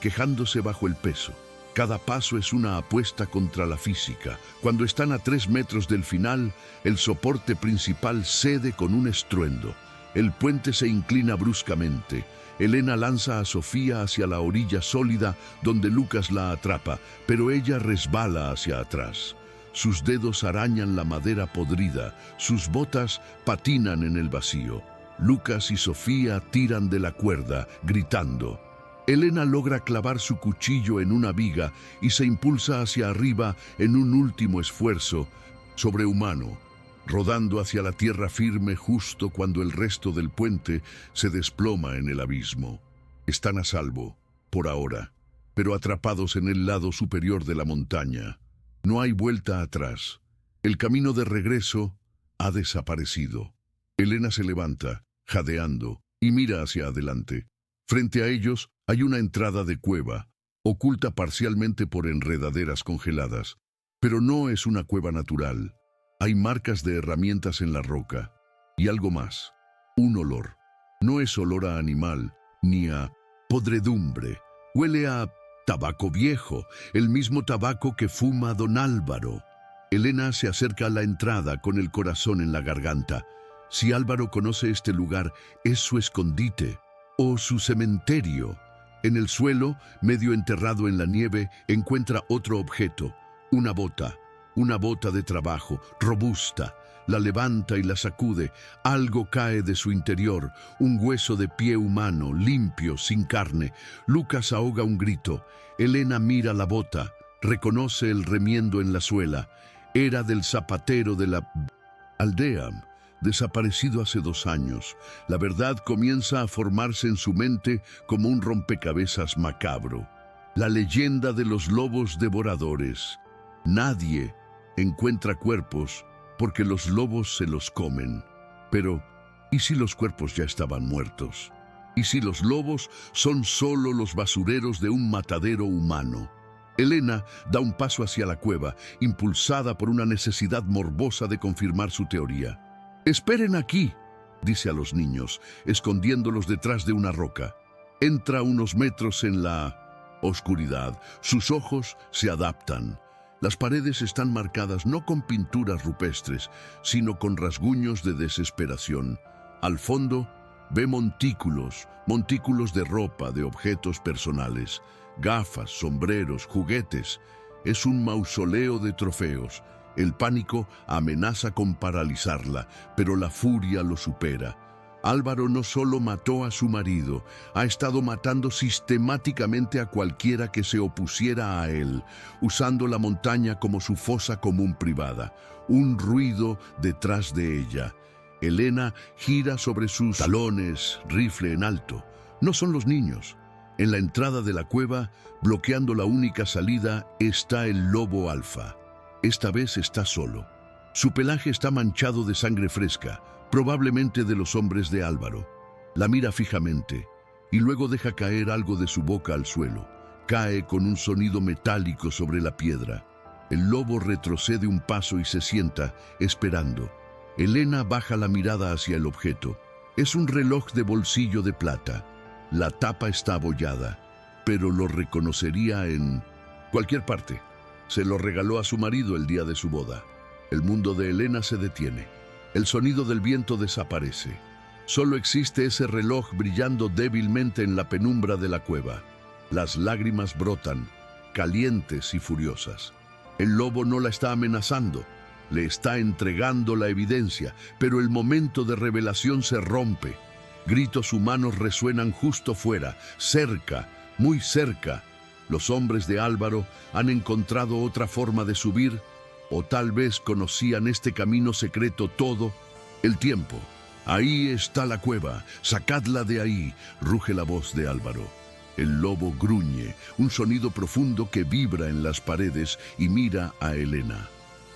quejándose bajo el peso. Cada paso es una apuesta contra la física. Cuando están a 3 metros del final, el soporte principal cede con un estruendo. El puente se inclina bruscamente. Elena lanza a Sofía hacia la orilla sólida donde Lucas la atrapa, pero ella resbala hacia atrás. Sus dedos arañan la madera podrida, sus botas patinan en el vacío. Lucas y Sofía tiran de la cuerda, gritando. Elena logra clavar su cuchillo en una viga y se impulsa hacia arriba en un último esfuerzo sobrehumano, rodando hacia la tierra firme justo cuando el resto del puente se desploma en el abismo. Están a salvo, por ahora, pero atrapados en el lado superior de la montaña. No hay vuelta atrás. El camino de regreso ha desaparecido. Elena se levanta, jadeando, y mira hacia adelante. Frente a ellos hay una entrada de cueva, oculta parcialmente por enredaderas congeladas. Pero no es una cueva natural. Hay marcas de herramientas en la roca. Y algo más. Un olor. No es olor a animal, ni a podredumbre. Huele a tabaco viejo, el mismo tabaco que fuma don Álvaro. Elena se acerca a la entrada con el corazón en la garganta. Si Álvaro conoce este lugar, es su escondite o su cementerio. En el suelo, medio enterrado en la nieve, encuentra otro objeto, una bota de trabajo, robusta. La levanta y la sacude. Algo cae de su interior, un hueso de pie humano, limpio, sin carne. Lucas ahoga un grito. Elena mira la bota, reconoce el remiendo en la suela. Era del zapatero de la aldea, desaparecido hace 2 años. La verdad comienza a formarse en su mente como un rompecabezas macabro. La leyenda de los lobos devoradores. Nadie encuentra cuerpos porque los lobos se los comen. Pero, ¿y si los cuerpos ya estaban muertos? ¿Y si los lobos son solo los basureros de un matadero humano? Elena da un paso hacia la cueva, impulsada por una necesidad morbosa de confirmar su teoría. «Esperen aquí», dice a los niños, escondiéndolos detrás de una roca. Entra unos metros en la oscuridad. Sus ojos se adaptan. Las paredes están marcadas no con pinturas rupestres, sino con rasguños de desesperación. Al fondo, ve montículos de ropa, de objetos personales, gafas, sombreros, juguetes. Es un mausoleo de trofeos. El pánico amenaza con paralizarla, pero la furia lo supera. Álvaro no solo mató a su marido, ha estado matando sistemáticamente a cualquiera que se opusiera a él, usando la montaña como su fosa común privada. Un ruido detrás de ella. Elena gira sobre sus talones, rifle en alto. No son los niños. En la entrada de la cueva, bloqueando la única salida, está el lobo alfa. Esta vez está solo. Su pelaje está manchado de sangre fresca, probablemente de los hombres de Álvaro. La mira fijamente y luego deja caer algo de su boca al suelo. Cae con un sonido metálico sobre la piedra. El lobo retrocede un paso y se sienta, esperando. Elena baja la mirada hacia el objeto. Es un reloj de bolsillo de plata. La tapa está abollada, pero lo reconocería en cualquier parte. Se lo regaló a su marido el día de su boda. El mundo de Elena se detiene. El sonido del viento desaparece. Solo existe ese reloj brillando débilmente en la penumbra de la cueva. Las lágrimas brotan. calientes y furiosas. El lobo no la está amenazando, le está entregando la evidencia, pero el momento de revelación se rompe. Gritos humanos resuenan justo fuera, cerca, muy cerca. Los hombres de Álvaro han encontrado otra forma de subir, o tal vez conocían este camino secreto todo el tiempo. Ahí está la cueva, sacadla de ahí, ruge la voz de Álvaro. El lobo gruñe, un sonido profundo que vibra en las paredes y mira a Helena.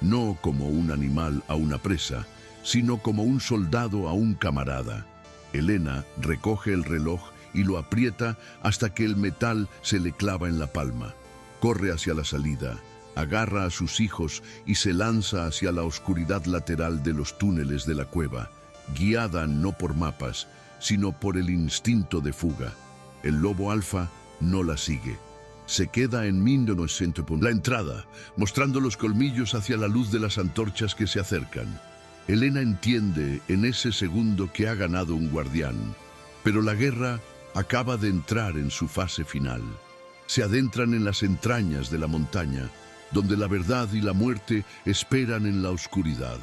No como un animal a una presa, sino como un soldado a un camarada. Helena recoge el reloj y lo aprieta hasta que el metal se le clava en la palma. Corre hacia la salida, agarra a sus hijos y se lanza hacia la oscuridad lateral de los túneles de la cueva, guiada no por mapas, sino por el instinto de fuga. El lobo alfa no la sigue. Se queda en 1900 la entrada, mostrando los colmillos hacia la luz de las antorchas que se acercan. Helena entiende en ese segundo que ha ganado un guardián, pero la guerra acaba de entrar en su fase final. Se adentran en las entrañas de la montaña, donde la verdad y la muerte esperan en la oscuridad.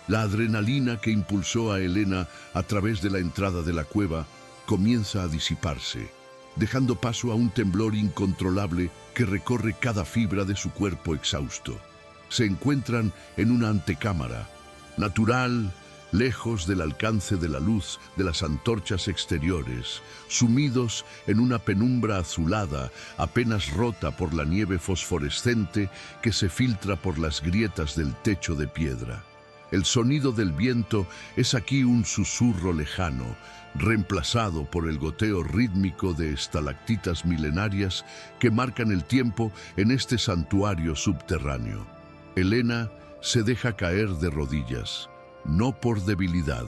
La adrenalina que impulsó a Helena a través de la entrada de la cueva comienza a disiparse, dejando paso a un temblor incontrolable que recorre cada fibra de su cuerpo exhausto. Se encuentran en una antecámara, natural, lejos del alcance de la luz de las antorchas exteriores, sumidos en una penumbra azulada apenas rota por la nieve fosforescente que se filtra por las grietas del techo de piedra. El sonido del viento es aquí un susurro lejano, reemplazado por el goteo rítmico de estalactitas milenarias que marcan el tiempo en este santuario subterráneo. Helena se deja caer de rodillas, no por debilidad,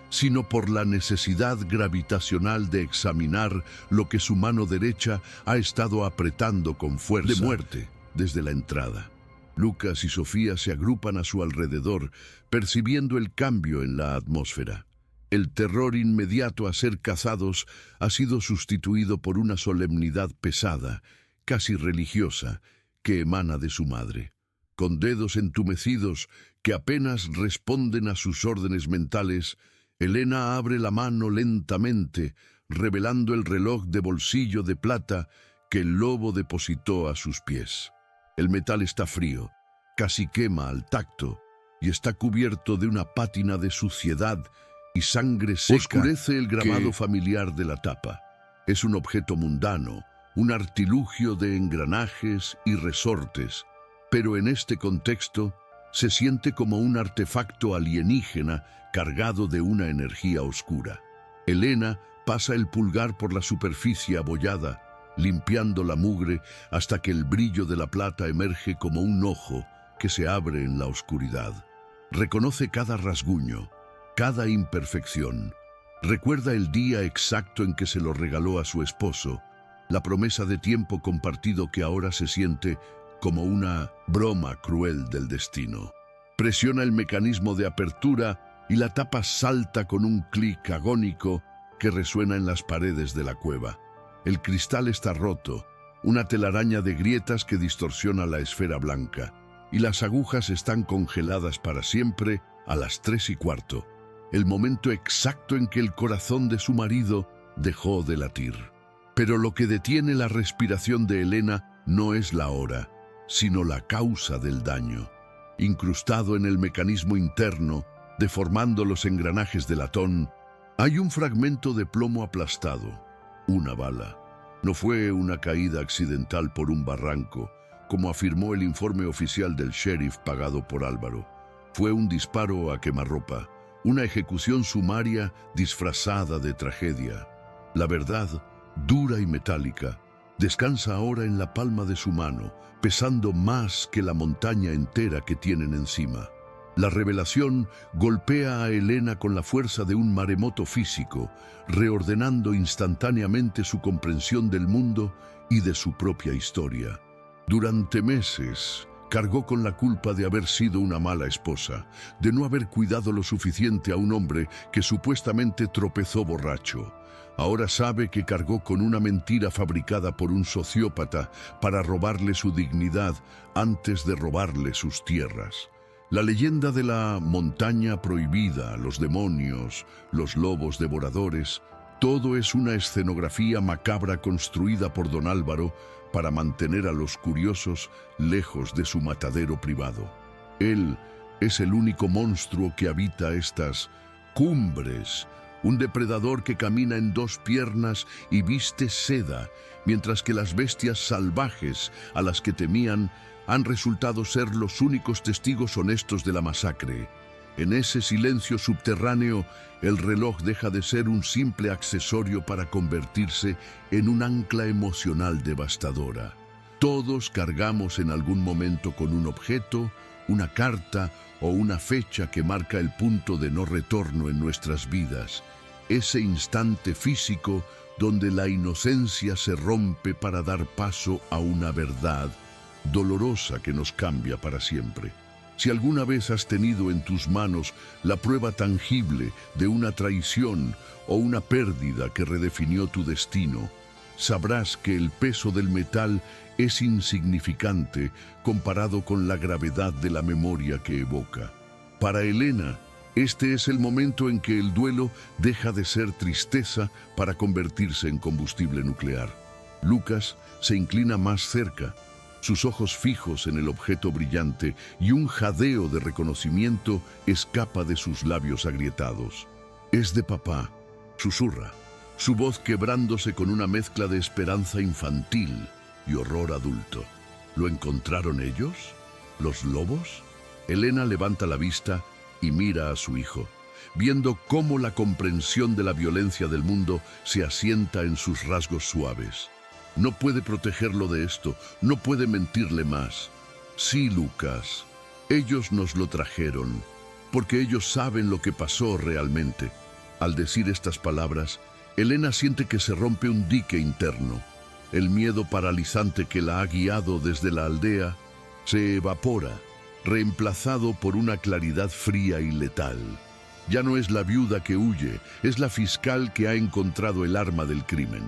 sino por la necesidad gravitacional de examinar lo que su mano derecha ha estado apretando con fuerza de muerte desde la entrada. Lucas y Sofía se agrupan a su alrededor, percibiendo el cambio en la atmósfera. El terror inmediato a ser cazados ha sido sustituido por una solemnidad pesada, casi religiosa, que emana de su madre. Con dedos entumecidos que apenas responden a sus órdenes mentales, Helena abre la mano lentamente, revelando el reloj de bolsillo de plata que el lobo depositó a sus pies. El metal está frío, casi quema al tacto, y está cubierto de una pátina de suciedad y sangre seca. Oscurece el grabado familiar de la tapa. Es un objeto mundano, un artilugio de engranajes y resortes, pero en este contexto se siente como un artefacto alienígena cargado de una energía oscura. Helena pasa el pulgar por la superficie abollada, limpiando la mugre hasta que el brillo de la plata emerge como un ojo que se abre en la oscuridad. Reconoce cada rasguño, cada imperfección. Recuerda el día exacto en que se lo regaló a su esposo, la promesa de tiempo compartido que ahora se siente como una broma cruel del destino. Presiona el mecanismo de apertura y la tapa salta con un clic agónico que resuena en las paredes de la cueva. El cristal está roto, una telaraña de grietas que distorsiona la esfera blanca, y las agujas están congeladas para siempre a las 3:15, el momento exacto en que el corazón de su marido dejó de latir. Pero lo que detiene la respiración de Helena no es la hora, sino la causa del daño. Incrustado en el mecanismo interno, deformando los engranajes de latón, hay un fragmento de plomo aplastado, una bala. No fue una caída accidental por un barranco, como afirmó el informe oficial del sheriff pagado por Álvaro. Fue un disparo a quemarropa, una ejecución sumaria disfrazada de tragedia. La verdad, dura y metálica, descansa ahora en la palma de su mano, pesando más que la montaña entera que tienen encima. La revelación golpea a Helena con la fuerza de un maremoto físico, reordenando instantáneamente su comprensión del mundo y de su propia historia. Durante meses, cargó con la culpa de haber sido una mala esposa, de no haber cuidado lo suficiente a un hombre que supuestamente tropezó borracho. Ahora sabe que cargó con una mentira fabricada por un sociópata para robarle su dignidad antes de robarle sus tierras. La leyenda de la montaña prohibida, los demonios, los lobos devoradores, todo es una escenografía macabra construida por don Álvaro para mantener a los curiosos lejos de su matadero privado. Él es el único monstruo que habita estas cumbres, un depredador que camina en dos piernas y viste seda, mientras que las bestias salvajes a las que temían han resultado ser los únicos testigos honestos de la masacre. En ese silencio subterráneo, el reloj deja de ser un simple accesorio para convertirse en un ancla emocional devastadora. Todos cargamos en algún momento con un objeto, una carta o una fecha que marca el punto de no retorno en nuestras vidas. Ese instante físico donde la inocencia se rompe para dar paso a una verdad dolorosa que nos cambia para siempre. Si alguna vez has tenido en tus manos la prueba tangible de una traición o una pérdida que redefinió tu destino, sabrás que el peso del metal es insignificante comparado con la gravedad de la memoria que evoca. Para Elena, este es el momento en que el duelo deja de ser tristeza para convertirse en combustible nuclear. Lucas se inclina más cerca, sus ojos fijos en el objeto brillante, y un jadeo de reconocimiento escapa de sus labios agrietados. «Es de papá», susurra, su voz quebrándose con una mezcla de esperanza infantil y horror adulto. ¿Lo encontraron ellos? ¿Los lobos? Elena levanta la vista y mira a su hijo, viendo cómo la comprensión de la violencia del mundo se asienta en sus rasgos suaves. No puede protegerlo de esto, no puede mentirle más. Sí, Lucas, ellos nos lo trajeron, porque ellos saben lo que pasó realmente. Al decir estas palabras, Elena siente que se rompe un dique interno. El miedo paralizante que la ha guiado desde la aldea se evapora, reemplazado por una claridad fría y letal. Ya no es la viuda que huye, es la fiscal que ha encontrado el arma del crimen.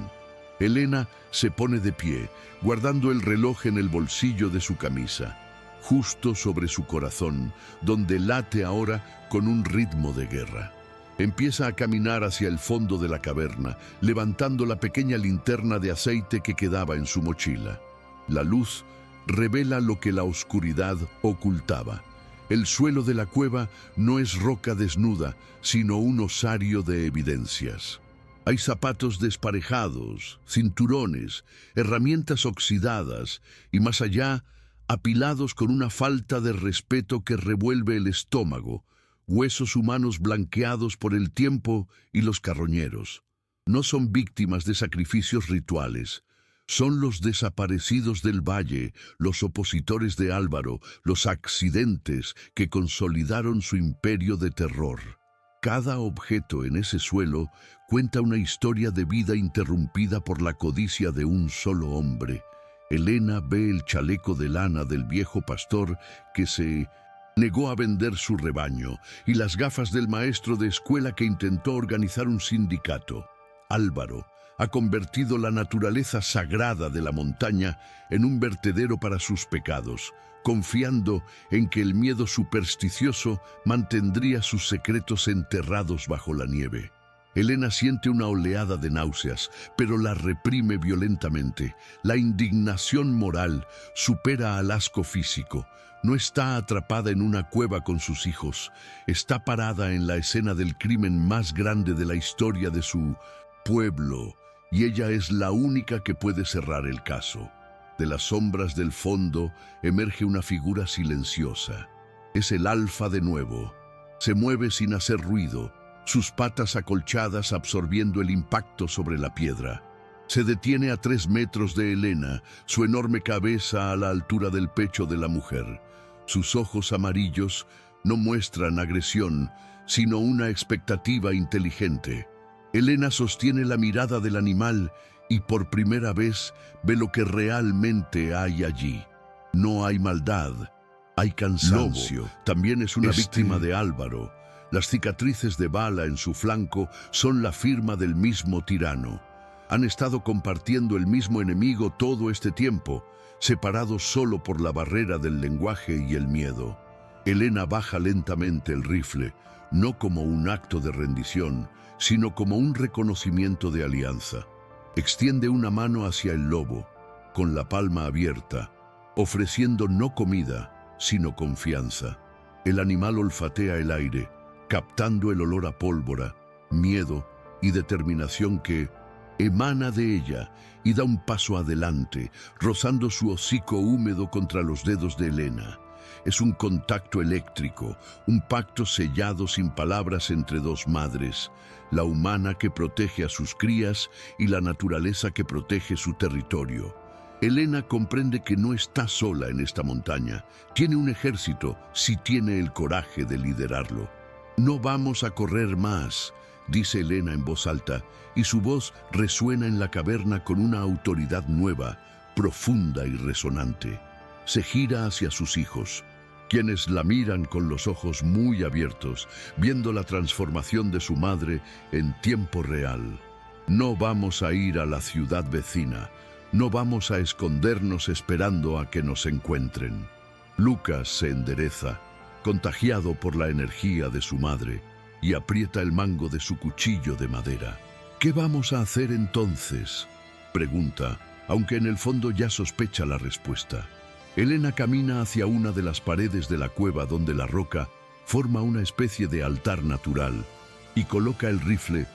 Elena se pone de pie, guardando el reloj en el bolsillo de su camisa, justo sobre su corazón, donde late ahora con un ritmo de guerra. Empieza a caminar hacia el fondo de la caverna, levantando la pequeña linterna de aceite que quedaba en su mochila. La luz revela lo que la oscuridad ocultaba. El suelo de la cueva no es roca desnuda, sino un osario de evidencias. Hay zapatos desparejados, cinturones, herramientas oxidadas y, más allá, apilados con una falta de respeto que revuelve el estómago, huesos humanos blanqueados por el tiempo y los carroñeros. No son víctimas de sacrificios rituales. Son los desaparecidos del valle, los opositores de Álvaro, los accidentes que consolidaron su imperio de terror. Cada objeto en ese suelo cuenta una historia de vida interrumpida por la codicia de un solo hombre. Elena ve el chaleco de lana del viejo pastor que se negó a vender su rebaño y las gafas del maestro de escuela que intentó organizar un sindicato. Álvaro ha convertido la naturaleza sagrada de la montaña en un vertedero para sus pecados, confiando en que el miedo supersticioso mantendría sus secretos enterrados bajo la nieve. Elena siente una oleada de náuseas, pero la reprime violentamente. La indignación moral supera al asco físico. No está atrapada en una cueva con sus hijos. Está parada en la escena del crimen más grande de la historia de su pueblo, y ella es la única que puede cerrar el caso. De las sombras del fondo emerge una figura silenciosa. Es el Alfa de nuevo. Se mueve sin hacer ruido, sus patas acolchadas absorbiendo el impacto sobre la piedra. Se detiene a 3 metros de Elena, su enorme cabeza a la altura del pecho de la mujer. Sus ojos amarillos no muestran agresión, sino una expectativa inteligente. Elena sostiene la mirada del animal y por primera vez ve lo que realmente hay allí. No hay maldad, hay cansancio. Lobo también es una víctima de Álvaro. Las cicatrices de bala en su flanco son la firma del mismo tirano. Han estado compartiendo el mismo enemigo todo este tiempo, separados solo por la barrera del lenguaje y el miedo. Elena baja lentamente el rifle, no como un acto de rendición, sino como un reconocimiento de alianza. Extiende una mano hacia el lobo, con la palma abierta, ofreciendo no comida, sino confianza. El animal olfatea el aire, captando el olor a pólvora, miedo y determinación que emana de ella, y da un paso adelante, rozando su hocico húmedo contra los dedos de Elena. Es un contacto eléctrico, un pacto sellado sin palabras entre dos madres, la humana que protege a sus crías y la naturaleza que protege su territorio. Elena comprende que no está sola en esta montaña. Tiene un ejército si tiene el coraje de liderarlo. «No vamos a correr más», dice Elena en voz alta, y su voz resuena en la caverna con una autoridad nueva, profunda y resonante. Se gira hacia sus hijos, quienes la miran con los ojos muy abiertos, viendo la transformación de su madre en tiempo real. «No vamos a ir a la ciudad vecina. No vamos a escondernos esperando a que nos encuentren». Lucas se endereza, contagiado por la energía de su madre, y aprieta el mango de su cuchillo de madera. «¿Qué vamos a hacer entonces?», pregunta, aunque en el fondo ya sospecha la respuesta. Elena camina hacia una de las paredes de la cueva donde la roca forma una especie de altar natural y coloca el rifle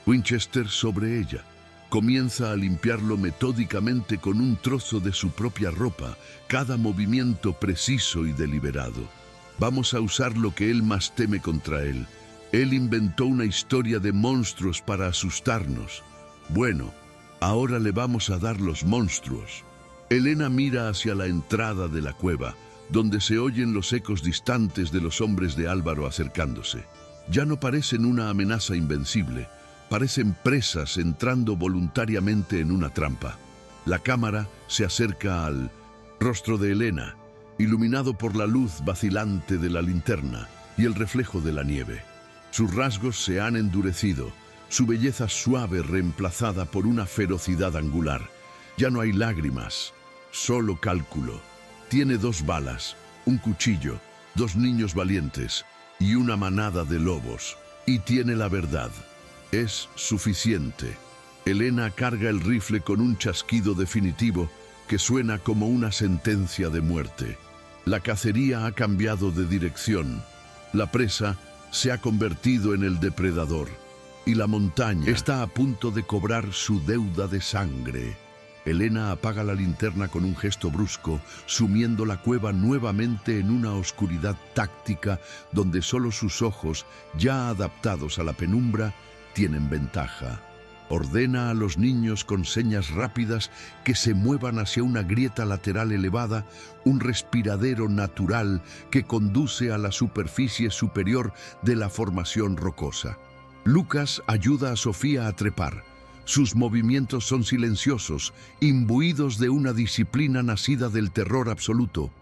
Winchester sobre ella. Comienza a limpiarlo metódicamente con un trozo de su propia ropa, cada movimiento preciso y deliberado. Vamos a usar lo que él más teme contra él. Él inventó una historia de monstruos para asustarnos. Bueno, ahora le vamos a dar los monstruos. Elena mira hacia la entrada de la cueva, donde se oyen los ecos distantes de los hombres de Álvaro acercándose. Ya no parecen una amenaza invencible, parecen presas entrando voluntariamente en una trampa. La cámara se acerca al rostro de Elena, iluminado por la luz vacilante de la linterna y el reflejo de la nieve. Sus rasgos se han endurecido, su belleza suave reemplazada por una ferocidad angular. Ya no hay lágrimas, solo cálculo. Tiene 2 balas, un cuchillo, 2 niños valientes y una manada de lobos. Y tiene la verdad. Es suficiente. Elena carga el rifle con un chasquido definitivo que suena como una sentencia de muerte. La cacería ha cambiado de dirección. La presa se ha convertido en el depredador. Y la montaña está a punto de cobrar su deuda de sangre. Elena apaga la linterna con un gesto brusco, sumiendo la cueva nuevamente en una oscuridad táctica donde solo sus ojos, ya adaptados a la penumbra, tienen ventaja. Ordena a los niños con señas rápidas que se muevan hacia una grieta lateral elevada, un respiradero natural que conduce a la superficie superior de la formación rocosa. Lucas ayuda a Sofía a trepar. Sus movimientos son silenciosos, imbuidos de una disciplina nacida del terror absoluto.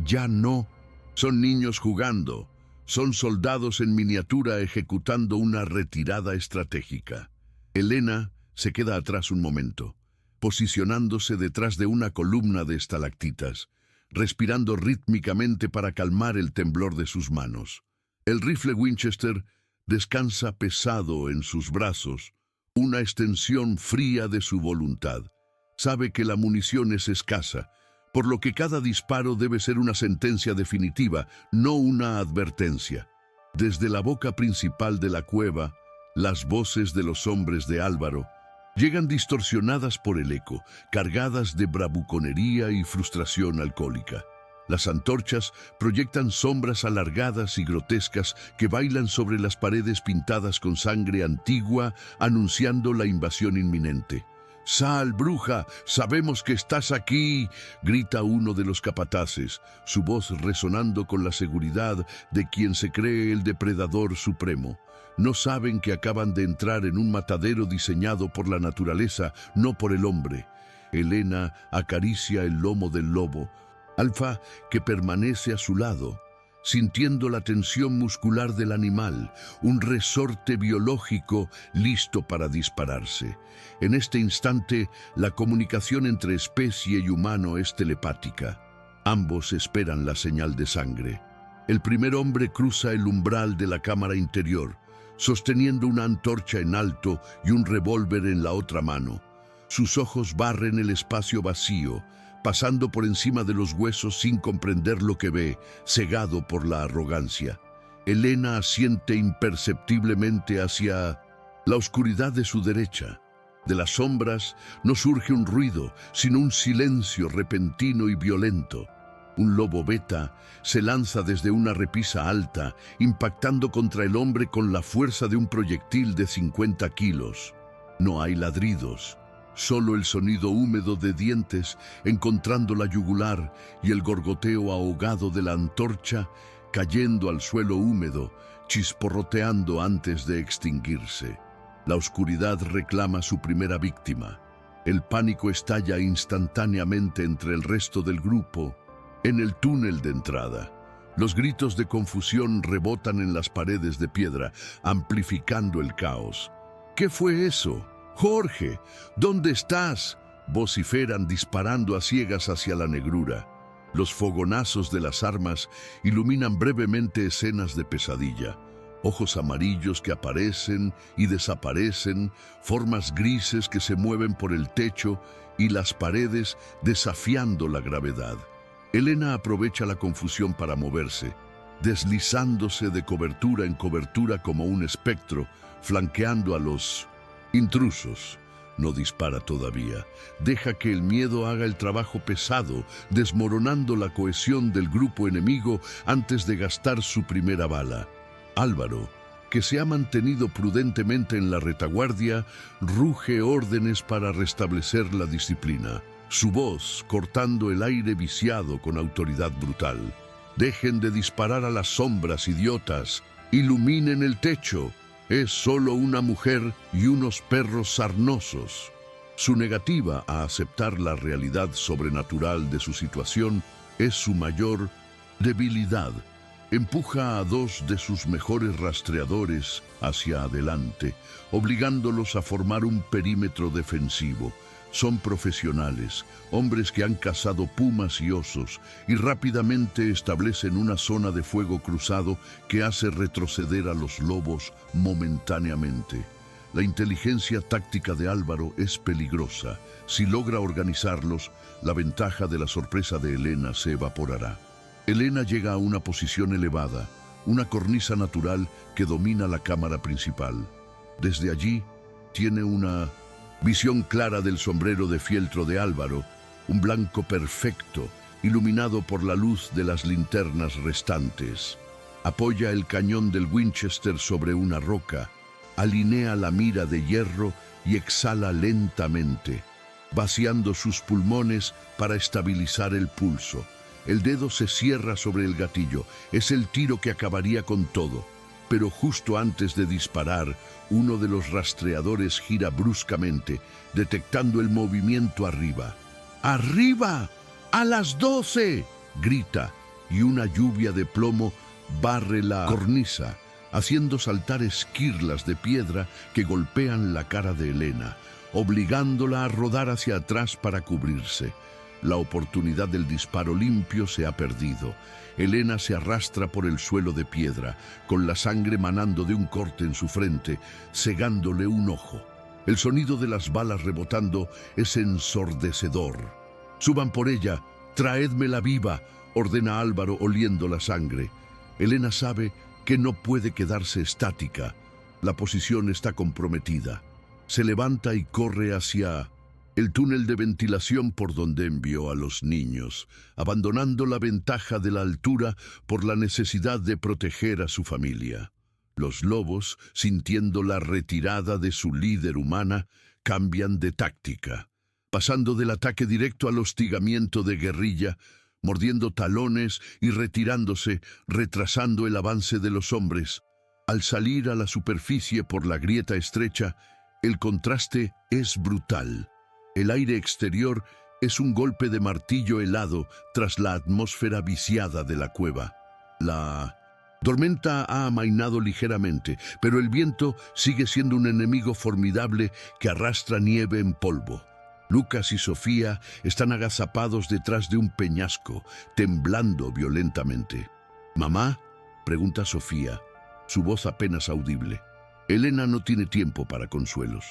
Ya no son niños jugando, son soldados en miniatura ejecutando una retirada estratégica. Elena se queda atrás un momento, posicionándose detrás de una columna de estalactitas, respirando rítmicamente para calmar el temblor de sus manos. El rifle Winchester descansa pesado en sus brazos, una extensión fría de su voluntad. Sabe que la munición es escasa, por lo que cada disparo debe ser una sentencia definitiva, no una advertencia. Desde la boca principal de la cueva, las voces de los hombres de Álvaro llegan distorsionadas por el eco, cargadas de bravuconería y frustración alcohólica. Las antorchas proyectan sombras alargadas y grotescas que bailan sobre las paredes pintadas con sangre antigua, anunciando la invasión inminente. «¡Sal, bruja! ¡Sabemos que estás aquí!», grita uno de los capataces, su voz resonando con la seguridad de quien se cree el depredador supremo. No saben que acaban de entrar en un matadero diseñado por la naturaleza, no por el hombre. Elena acaricia el lomo del lobo, Alfa, que permanece a su lado. sintiendo la tensión muscular del animal, un resorte biológico listo para dispararse. En este instante, la comunicación entre especie y humano es telepática. Ambos esperan la señal de sangre. El primer hombre cruza el umbral de la cámara interior, sosteniendo una antorcha en alto y un revólver en la otra mano. Sus ojos barren el espacio vacío, pasando por encima de los huesos sin comprender lo que ve, cegado por la arrogancia. Elena asiente imperceptiblemente hacia la oscuridad de su derecha. De las sombras no surge un ruido, sino un silencio repentino y violento. Un lobo beta se lanza desde una repisa alta, impactando contra el hombre con la fuerza de un proyectil de 50 kilos. No hay ladridos, solo el sonido húmedo de dientes encontrando la yugular y el gorgoteo ahogado de la antorcha cayendo al suelo húmedo, chisporroteando antes de extinguirse. La oscuridad reclama su primera víctima. El pánico estalla instantáneamente entre el resto del grupo en el túnel de entrada. Los gritos de confusión rebotan en las paredes de piedra, amplificando el caos. ¿Qué fue eso? ¡Jorge! ¿Dónde estás?, vociferan disparando a ciegas hacia la negrura. Los fogonazos de las armas iluminan brevemente escenas de pesadilla. Ojos amarillos que aparecen y desaparecen, formas grises que se mueven por el techo y las paredes desafiando la gravedad. Elena aprovecha la confusión para moverse, deslizándose de cobertura en cobertura como un espectro, flanqueando a los intrusos. No dispara todavía. Deja que el miedo haga el trabajo pesado, desmoronando la cohesión del grupo enemigo antes de gastar su primera bala. Álvaro, que se ha mantenido prudentemente en la retaguardia, ruge órdenes para restablecer la disciplina. Su voz cortando el aire viciado con autoridad brutal. Dejen de disparar a las sombras, idiotas. Iluminen el techo. Es solo una mujer y unos perros sarnosos. Su negativa a aceptar la realidad sobrenatural de su situación es su mayor debilidad. Empuja a dos de sus mejores rastreadores hacia adelante, obligándolos a formar un perímetro defensivo. Son profesionales, hombres que han cazado pumas y osos y rápidamente establecen una zona de fuego cruzado que hace retroceder a los lobos momentáneamente. La inteligencia táctica de Álvaro es peligrosa. Si logra organizarlos, la ventaja de la sorpresa de Elena se evaporará. Elena llega a una posición elevada, una cornisa natural que domina la cámara principal. Desde allí, tiene una visión clara del sombrero de fieltro de Álvaro, un blanco perfecto, iluminado por la luz de las linternas restantes. Apoya el cañón del Winchester sobre una roca, alinea la mira de hierro y exhala lentamente, vaciando sus pulmones para estabilizar el pulso. El dedo se cierra sobre el gatillo. Es el tiro que acabaría con todo. Pero justo antes de disparar, uno de los rastreadores gira bruscamente, detectando el movimiento arriba. ¡Arriba! ¡A las 12! Grita, y una lluvia de plomo barre la cornisa, haciendo saltar esquirlas de piedra que golpean la cara de Elena, obligándola a rodar hacia atrás para cubrirse. La oportunidad del disparo limpio se ha perdido. Elena se arrastra por el suelo de piedra, con la sangre manando de un corte en su frente, cegándole un ojo. El sonido de las balas rebotando es ensordecedor. «Suban por ella, traédmela viva», ordena Álvaro oliendo la sangre. Elena sabe que no puede quedarse estática. La posición está comprometida. Se levanta y corre hacia el túnel de ventilación por donde envió a los niños, abandonando la ventaja de la altura por la necesidad de proteger a su familia. Los lobos, sintiendo la retirada de su líder humana, cambian de táctica, pasando del ataque directo al hostigamiento de guerrilla, mordiendo talones y retirándose, retrasando el avance de los hombres. Al salir a la superficie por la grieta estrecha, el contraste es brutal. El aire exterior es un golpe de martillo helado tras la atmósfera viciada de la cueva. La tormenta ha amainado ligeramente, pero el viento sigue siendo un enemigo formidable que arrastra nieve en polvo. Lucas y Sofía están agazapados detrás de un peñasco, temblando violentamente. «¿Mamá?», pregunta Sofía, su voz apenas audible. Elena no tiene tiempo para consuelos.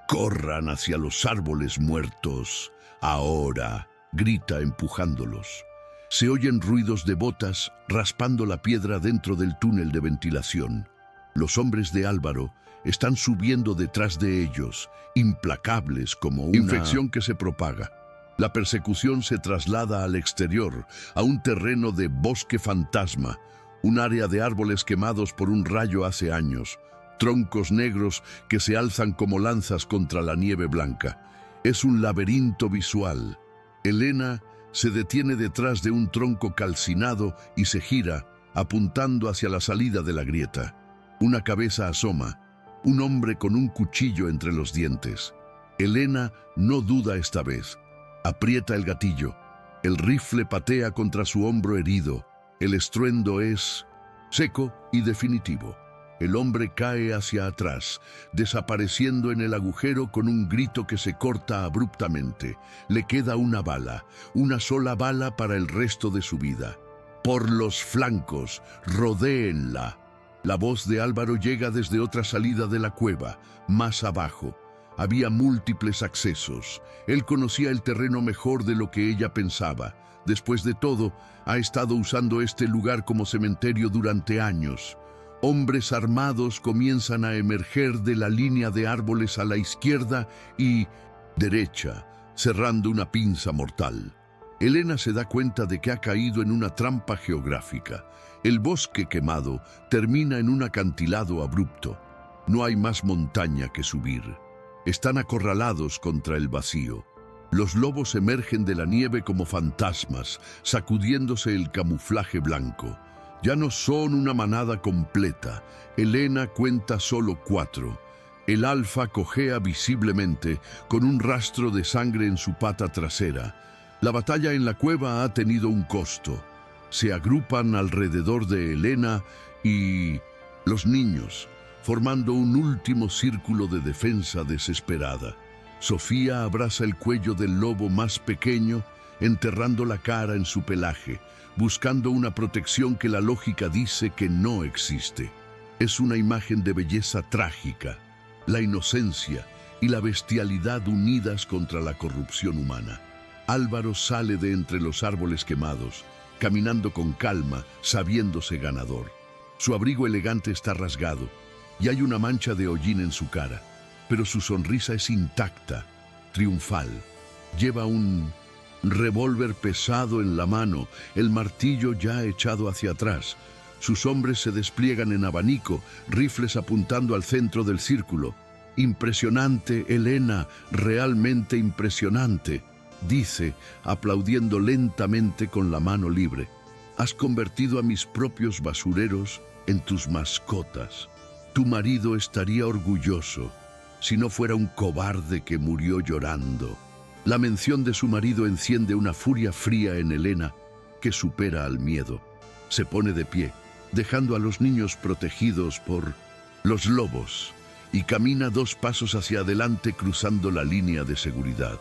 «Corran hacia los árboles muertos, ahora», grita empujándolos. Se oyen ruidos de botas raspando la piedra dentro del túnel de ventilación. Los hombres de Álvaro están subiendo detrás de ellos, implacables como una infección que se propaga. La persecución se traslada al exterior, a un terreno de bosque fantasma, un área de árboles quemados por un rayo hace años, troncos negros que se alzan como lanzas contra la nieve blanca. Es un laberinto visual. Elena se detiene detrás de un tronco calcinado y se gira, apuntando hacia la salida de la grieta. Una cabeza asoma, un hombre con un cuchillo entre los dientes. Elena no duda esta vez. Aprieta el gatillo. El rifle patea contra su hombro herido. El estruendo es seco y definitivo. El hombre cae hacia atrás, desapareciendo en el agujero con un grito que se corta abruptamente. Le queda una bala, una sola bala para el resto de su vida. «Por los flancos, rodéenla». La voz de Álvaro llega desde otra salida de la cueva, más abajo. Había múltiples accesos. Él conocía el terreno mejor de lo que ella pensaba. Después de todo, ha estado usando este lugar como cementerio durante años. Hombres armados comienzan a emerger de la línea de árboles a la izquierda y derecha, cerrando una pinza mortal. Elena se da cuenta de que ha caído en una trampa geográfica. El bosque quemado termina en un acantilado abrupto. No hay más montaña que subir. Están acorralados contra el vacío. Los lobos emergen de la nieve como fantasmas, sacudiéndose el camuflaje blanco. Ya no son una manada completa. Elena cuenta solo 4. El alfa cojea visiblemente, con un rastro de sangre en su pata trasera. La batalla en la cueva ha tenido un costo. Se agrupan alrededor de Elena y los niños, formando un último círculo de defensa desesperada. Sofía abraza el cuello del lobo más pequeño, enterrando la cara en su pelaje, buscando una protección que la lógica dice que no existe. Es una imagen de belleza trágica, la inocencia y la bestialidad unidas contra la corrupción humana. Álvaro sale de entre los árboles quemados, caminando con calma, sabiéndose ganador. Su abrigo elegante está rasgado y hay una mancha de hollín en su cara, pero su sonrisa es intacta, triunfal. Lleva un revólver pesado en la mano, el martillo ya echado hacia atrás. Sus hombres se despliegan en abanico, rifles apuntando al centro del círculo. «Impresionante, Elena, realmente impresionante», dice, aplaudiendo lentamente con la mano libre. «Has convertido a mis propios basureros en tus mascotas. Tu marido estaría orgulloso si no fuera un cobarde que murió llorando». La mención de su marido enciende una furia fría en Elena que supera al miedo. Se pone de pie, dejando a los niños protegidos por los lobos, y camina 2 pasos hacia adelante cruzando la línea de seguridad.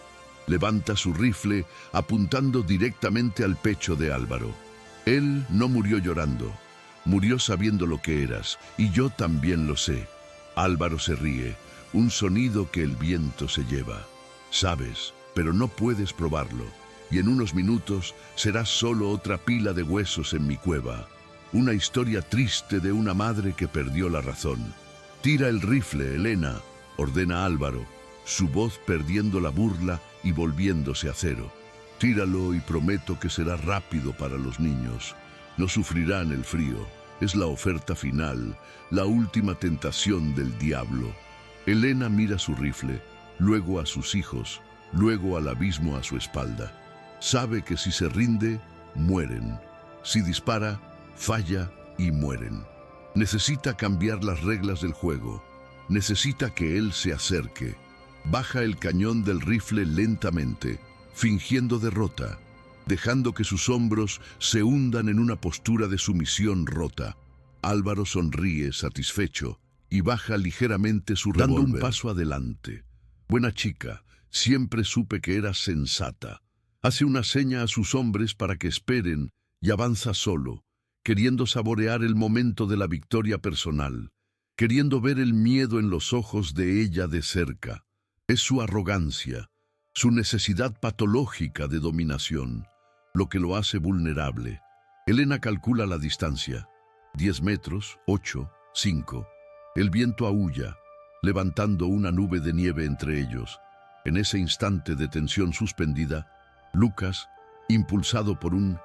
Levanta su rifle apuntando directamente al pecho de Álvaro. Él no murió llorando, murió sabiendo lo que eras, y yo también lo sé. Álvaro se ríe, un sonido que el viento se lleva. Sabes, pero no puedes probarlo, y en unos minutos serás solo otra pila de huesos en mi cueva. Una historia triste de una madre que perdió la razón. «Tira el rifle, Elena», ordena Álvaro, su voz perdiendo la burla y volviéndose acero. «Tíralo y prometo que será rápido para los niños. No sufrirán el frío. Es la oferta final, la última tentación del diablo». Elena mira su rifle, luego a sus hijos, luego al abismo a su espalda. Sabe que si se rinde, mueren. Si dispara, falla y mueren. Necesita cambiar las reglas del juego. Necesita que él se acerque. Baja el cañón del rifle lentamente, fingiendo derrota. dejando que sus hombros se hundan en una postura de sumisión rota. Álvaro sonríe satisfecho y baja ligeramente su revólver, dando un paso adelante. Buena chica, siempre supe que eras sensata. Hace una seña a sus hombres para que esperen y avanza solo, queriendo saborear el momento de la victoria personal, queriendo ver el miedo en los ojos de ella de cerca. Es su arrogancia, su necesidad patológica de dominación, lo que lo hace vulnerable. Elena calcula la distancia. 10 metros, 8, 5. El viento aúlla, levantando una nube de nieve entre ellos. En ese instante de tensión suspendida, Lucas, impulsado por un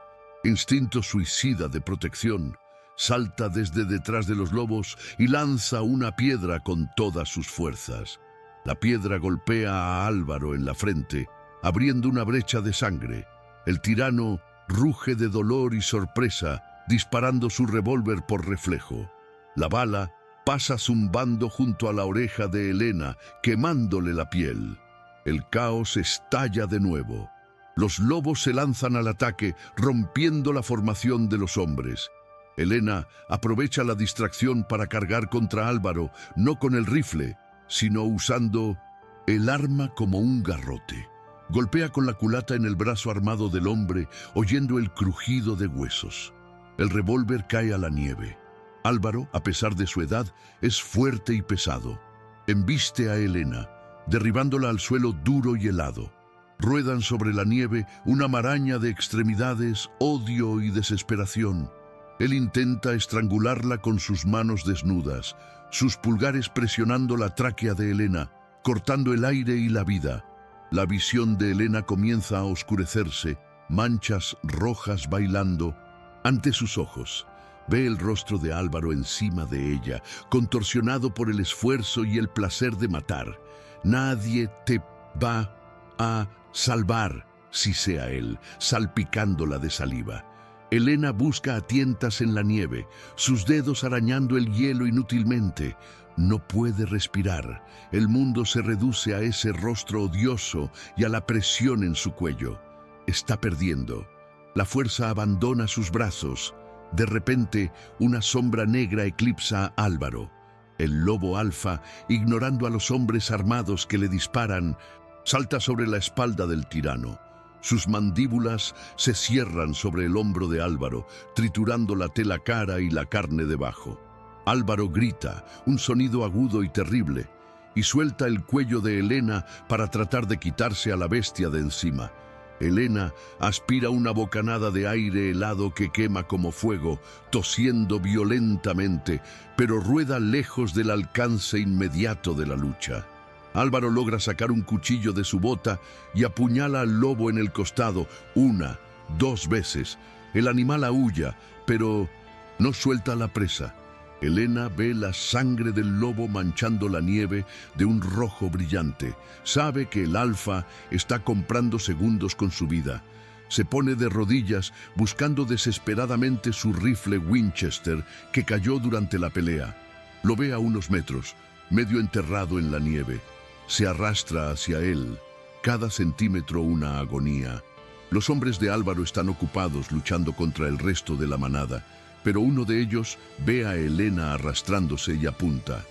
instinto suicida de protección, salta desde detrás de los lobos y lanza una piedra con todas sus fuerzas. La piedra golpea a Álvaro en la frente, abriendo una brecha de sangre. El tirano ruge de dolor y sorpresa, disparando su revólver por reflejo. La bala pasa zumbando junto a la oreja de Elena, quemándole la piel. El caos estalla de nuevo. Los lobos se lanzan al ataque, rompiendo la formación de los hombres. Elena aprovecha la distracción para cargar contra Álvaro, no con el rifle, sino usando el arma como un garrote. Golpea con la culata en el brazo armado del hombre, oyendo el crujido de huesos. El revólver cae a la nieve. Álvaro, a pesar de su edad, es fuerte y pesado. Embiste a Elena, derribándola al suelo duro y helado. Ruedan sobre la nieve una maraña de extremidades, odio y desesperación. Él intenta estrangularla con sus manos desnudas, sus pulgares presionando la tráquea de Elena, cortando el aire y la vida. La visión de Elena comienza a oscurecerse, manchas rojas bailando ante sus ojos. Ve el rostro de Álvaro encima de ella, contorsionado por el esfuerzo y el placer de matar. Nadie te va a salvar, si sea él, salpicándola de saliva. Elena busca a tientas en la nieve, sus dedos arañando el hielo inútilmente. No puede respirar. El mundo se reduce a ese rostro odioso y a la presión en su cuello. Está perdiendo. La fuerza abandona sus brazos. De repente, una sombra negra eclipsa a Álvaro. El lobo alfa, ignorando a los hombres armados que le disparan, salta sobre la espalda del tirano. Sus mandíbulas se cierran sobre el hombro de Álvaro, triturando la tela cara y la carne debajo. Álvaro grita, un sonido agudo y terrible, y suelta el cuello de Elena para tratar de quitarse a la bestia de encima. Elena aspira una bocanada de aire helado que quema como fuego, tosiendo violentamente, pero rueda lejos del alcance inmediato de la lucha. Álvaro logra sacar un cuchillo de su bota y apuñala al lobo en el costado 1, 2 veces. El animal aúlla, pero no suelta a la presa. Elena ve la sangre del lobo manchando la nieve de un rojo brillante. Sabe que el alfa está comprando segundos con su vida. Se pone de rodillas buscando desesperadamente su rifle Winchester que cayó durante la pelea. Lo ve a unos metros, medio enterrado en la nieve. Se arrastra hacia él, cada centímetro una agonía. Los hombres de Álvaro están ocupados luchando contra el resto de la manada, pero uno de ellos ve a Elena arrastrándose y apunta.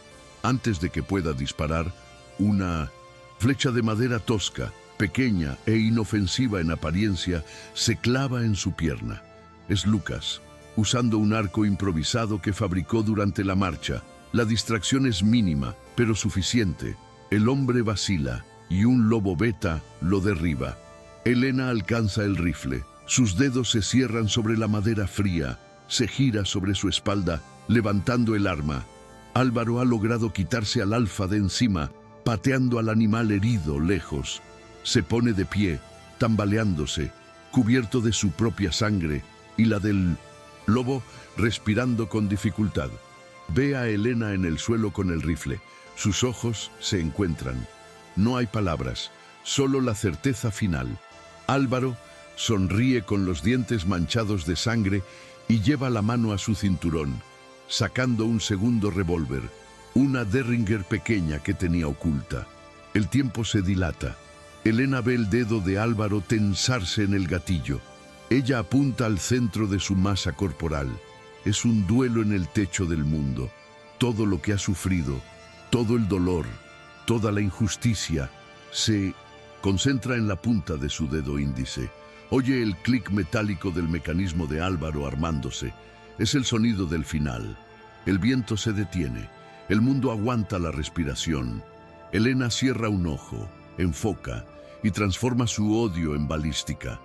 Antes de que pueda disparar, una flecha de madera tosca, pequeña e inofensiva en apariencia, se clava en su pierna. Es Lucas, usando un arco improvisado que fabricó durante la marcha. La distracción es mínima, pero suficiente. El hombre vacila y un lobo beta lo derriba. Elena alcanza el rifle. Sus dedos se cierran sobre la madera fría. Se gira sobre su espalda, levantando el arma. Álvaro ha logrado quitarse al alfa de encima, pateando al animal herido lejos. Se pone de pie, tambaleándose, cubierto de su propia sangre y la del lobo, respirando con dificultad. Ve a Elena en el suelo con el rifle. Sus ojos se encuentran. No hay palabras, solo la certeza final. Álvaro sonríe con los dientes manchados de sangre y lleva la mano a su cinturón, sacando un segundo revólver, una Derringer pequeña que tenía oculta. El tiempo se dilata. Elena ve el dedo de Álvaro tensarse en el gatillo. Ella apunta al centro de su masa corporal. Es un duelo en el techo del mundo. Todo lo que ha sufrido, todo el dolor, toda la injusticia, se concentra en la punta de su dedo índice. Oye el clic metálico del mecanismo de Álvaro armándose. Es el sonido del final. El viento se detiene. El mundo aguanta la respiración. Elena cierra un ojo, enfoca y transforma su odio en balística.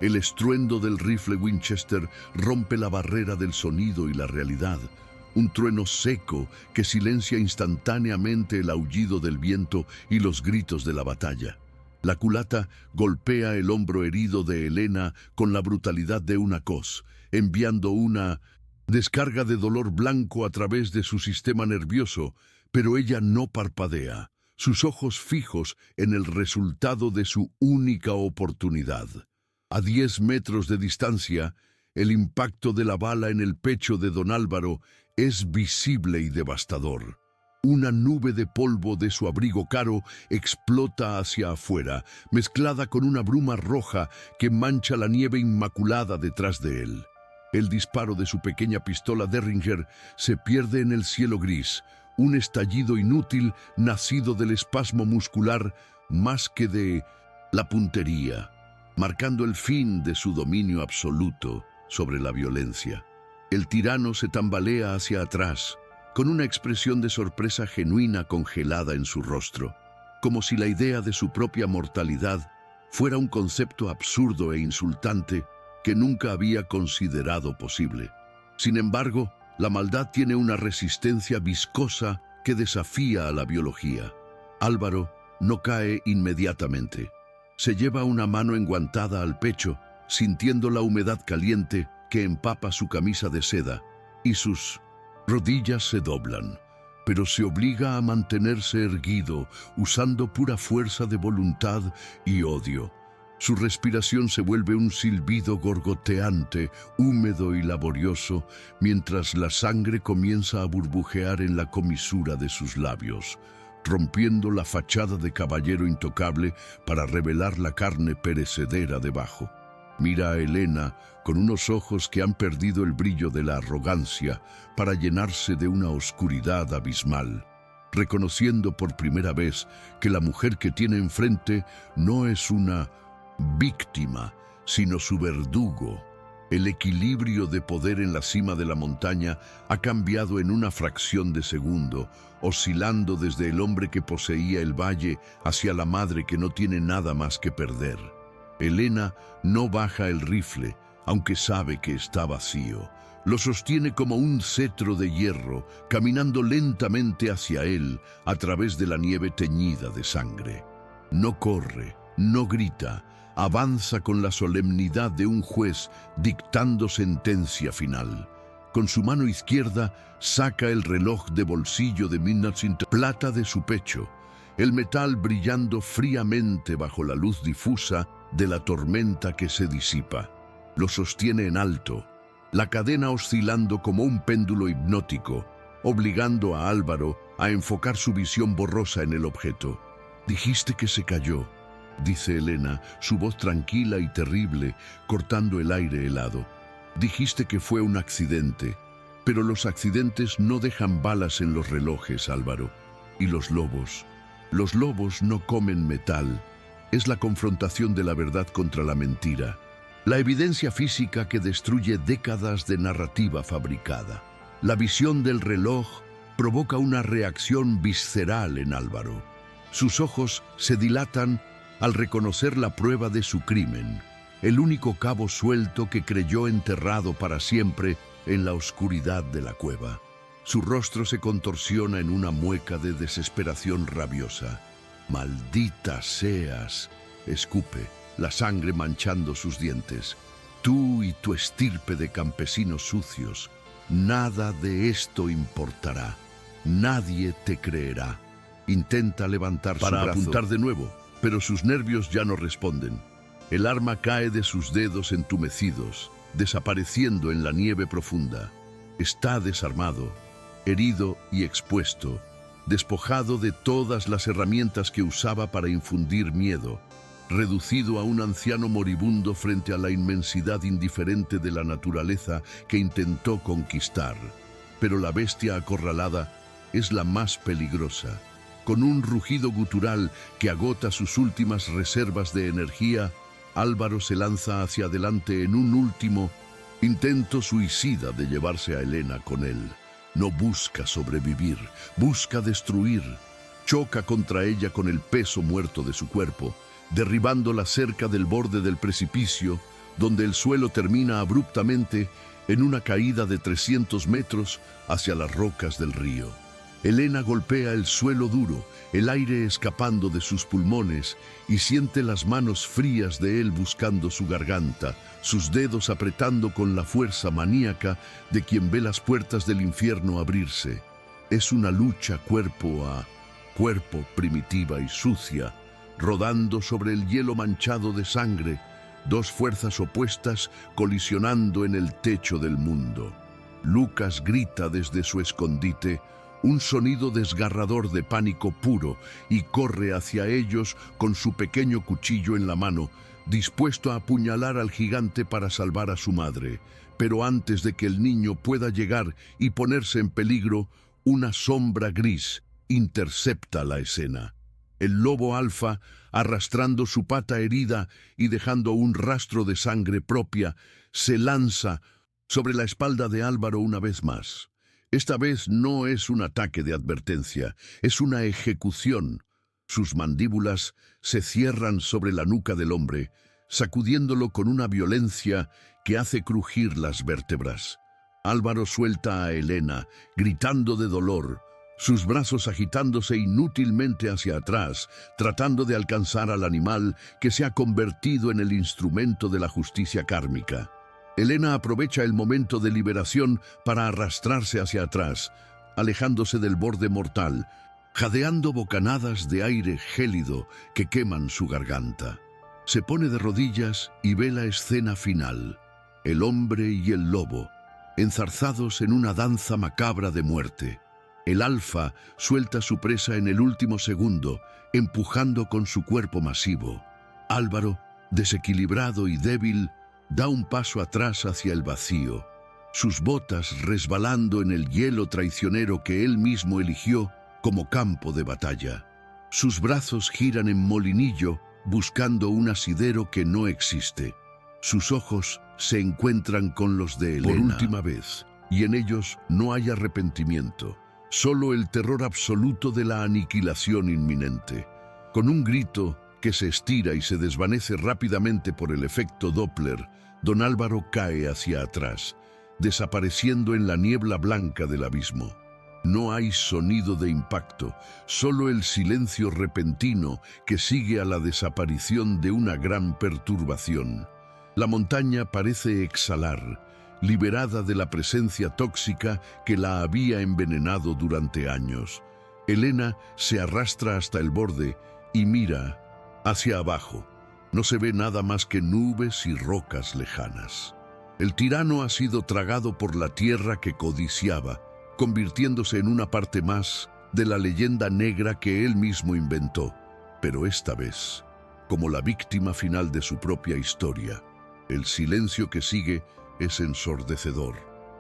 El estruendo del rifle Winchester rompe la barrera del sonido y la realidad. Un trueno seco que silencia instantáneamente el aullido del viento y los gritos de la batalla. La culata golpea el hombro herido de Elena con la brutalidad de una cos, enviando una descarga de dolor blanco a través de su sistema nervioso, pero ella no parpadea, sus ojos fijos en el resultado de su única oportunidad. A 10 metros de distancia, el impacto de la bala en el pecho de don Álvaro es visible y devastador. Una nube de polvo de su abrigo caro explota hacia afuera, mezclada con una bruma roja que mancha la nieve inmaculada detrás de él. El disparo de su pequeña pistola Derringer se pierde en el cielo gris, un estallido inútil nacido del espasmo muscular más que de la puntería, marcando el fin de su dominio absoluto sobre la violencia. El tirano se tambalea hacia atrás, con una expresión de sorpresa genuina congelada en su rostro, como si la idea de su propia mortalidad fuera un concepto absurdo e insultante que nunca había considerado posible. Sin embargo, la maldad tiene una resistencia viscosa que desafía a la biología. Álvaro no cae inmediatamente. Se lleva una mano enguantada al pecho, sintiendo la humedad caliente que empapa su camisa de seda, y sus rodillas se doblan, pero se obliga a mantenerse erguido, usando pura fuerza de voluntad y odio. Su respiración se vuelve un silbido gorgoteante, húmedo y laborioso, mientras la sangre comienza a burbujear en la comisura de sus labios, rompiendo la fachada de caballero intocable para revelar la carne perecedera debajo. Mira a Elena con unos ojos que han perdido el brillo de la arrogancia para llenarse de una oscuridad abismal, reconociendo por primera vez que la mujer que tiene enfrente no es una víctima, sino su verdugo. El equilibrio de poder en la cima de la montaña ha cambiado en una fracción de segundo, oscilando desde el hombre que poseía el valle hacia la madre que no tiene nada más que perder. Elena no baja el rifle, aunque sabe que está vacío. Lo sostiene como un cetro de hierro, caminando lentamente hacia él a través de la nieve teñida de sangre. No corre, no grita, avanza con la solemnidad de un juez dictando sentencia final. Con su mano izquierda saca el reloj de bolsillo de midnight plata de su pecho, el metal brillando fríamente bajo la luz difusa de la tormenta que se disipa. Lo sostiene en alto, la cadena oscilando como un péndulo hipnótico, obligando a Álvaro a enfocar su visión borrosa en el objeto. «Dijiste que se cayó», dice Elena, su voz tranquila y terrible, cortando el aire helado. «Dijiste que fue un accidente, pero los accidentes no dejan balas en los relojes, Álvaro. Y los lobos no comen metal. Es la confrontación de la verdad contra la mentira. La evidencia física que destruye décadas de narrativa fabricada. La visión del reloj provoca una reacción visceral en Álvaro. Sus ojos se dilatan al reconocer la prueba de su crimen, el único cabo suelto que creyó enterrado para siempre en la oscuridad de la cueva. Su rostro se contorsiona en una mueca de desesperación rabiosa. «Maldita seas», escupe, la sangre manchando sus dientes. «Tú y tu estirpe de campesinos sucios, nada de esto importará. Nadie te creerá». Intenta levantar su brazo para apuntar de nuevo, pero sus nervios ya no responden. El arma cae de sus dedos entumecidos, desapareciendo en la nieve profunda. Está desarmado, herido y expuesto, despojado de todas las herramientas que usaba para infundir miedo. reducido a un anciano moribundo frente a la inmensidad indiferente de la naturaleza que intentó conquistar. Pero la bestia acorralada es la más peligrosa. Con un rugido gutural que agota sus últimas reservas de energía, Álvaro se lanza hacia adelante en un último intento suicida de llevarse a Helena con él. No busca sobrevivir, busca destruir. Choca contra ella con el peso muerto de su cuerpo, derribándola cerca del borde del precipicio, donde el suelo termina abruptamente en una caída de 300 metros hacia las rocas del río. Helena golpea el suelo duro, el aire escapando de sus pulmones, y siente las manos frías de él buscando su garganta, sus dedos apretando con la fuerza maníaca de quien ve las puertas del infierno abrirse. Es una lucha cuerpo a cuerpo, primitiva y sucia, rodando sobre el hielo manchado de sangre, dos fuerzas opuestas colisionando en el techo del mundo. Lucas grita desde su escondite, un sonido desgarrador de pánico puro, y corre hacia ellos con su pequeño cuchillo en la mano, dispuesto a apuñalar al gigante para salvar a su madre. Pero antes de que el niño pueda llegar y ponerse en peligro, una sombra gris intercepta la escena. El lobo alfa, arrastrando su pata herida y dejando un rastro de sangre propia, se lanza sobre la espalda de Álvaro una vez más. Esta vez no es un ataque de advertencia, es una ejecución. Sus mandíbulas se cierran sobre la nuca del hombre, sacudiéndolo con una violencia que hace crujir las vértebras. Álvaro suelta a Helena, gritando de dolor, sus brazos agitándose inútilmente hacia atrás, tratando de alcanzar al animal que se ha convertido en el instrumento de la justicia kármica. Helena aprovecha el momento de liberación para arrastrarse hacia atrás, alejándose del borde mortal, jadeando bocanadas de aire gélido que queman su garganta. Se pone de rodillas y ve la escena final. El hombre y el lobo, enzarzados en una danza macabra de muerte. El alfa suelta su presa en el último segundo, empujando con su cuerpo masivo. Álvaro, desequilibrado y débil, da un paso atrás hacia el vacío, sus botas resbalando en el hielo traicionero que él mismo eligió como campo de batalla. Sus brazos giran en molinillo buscando un asidero que no existe. Sus ojos se encuentran con los de Helena por última vez, y en ellos no hay arrepentimiento, solo el terror absoluto de la aniquilación inminente. Con un grito que se estira y se desvanece rápidamente por el efecto Doppler, don Álvaro cae hacia atrás, desapareciendo en la niebla blanca del abismo. No hay sonido de impacto, solo el silencio repentino que sigue a la desaparición de una gran perturbación. La montaña parece exhalar, liberada de la presencia tóxica que la había envenenado durante años. Helena se arrastra hasta el borde y mira hacia abajo. No se ve nada más que nubes y rocas lejanas. El tirano ha sido tragado por la tierra que codiciaba, convirtiéndose en una parte más de la leyenda negra que él mismo inventó. Pero esta vez, como la víctima final de su propia historia, el silencio que sigue es ensordecedor.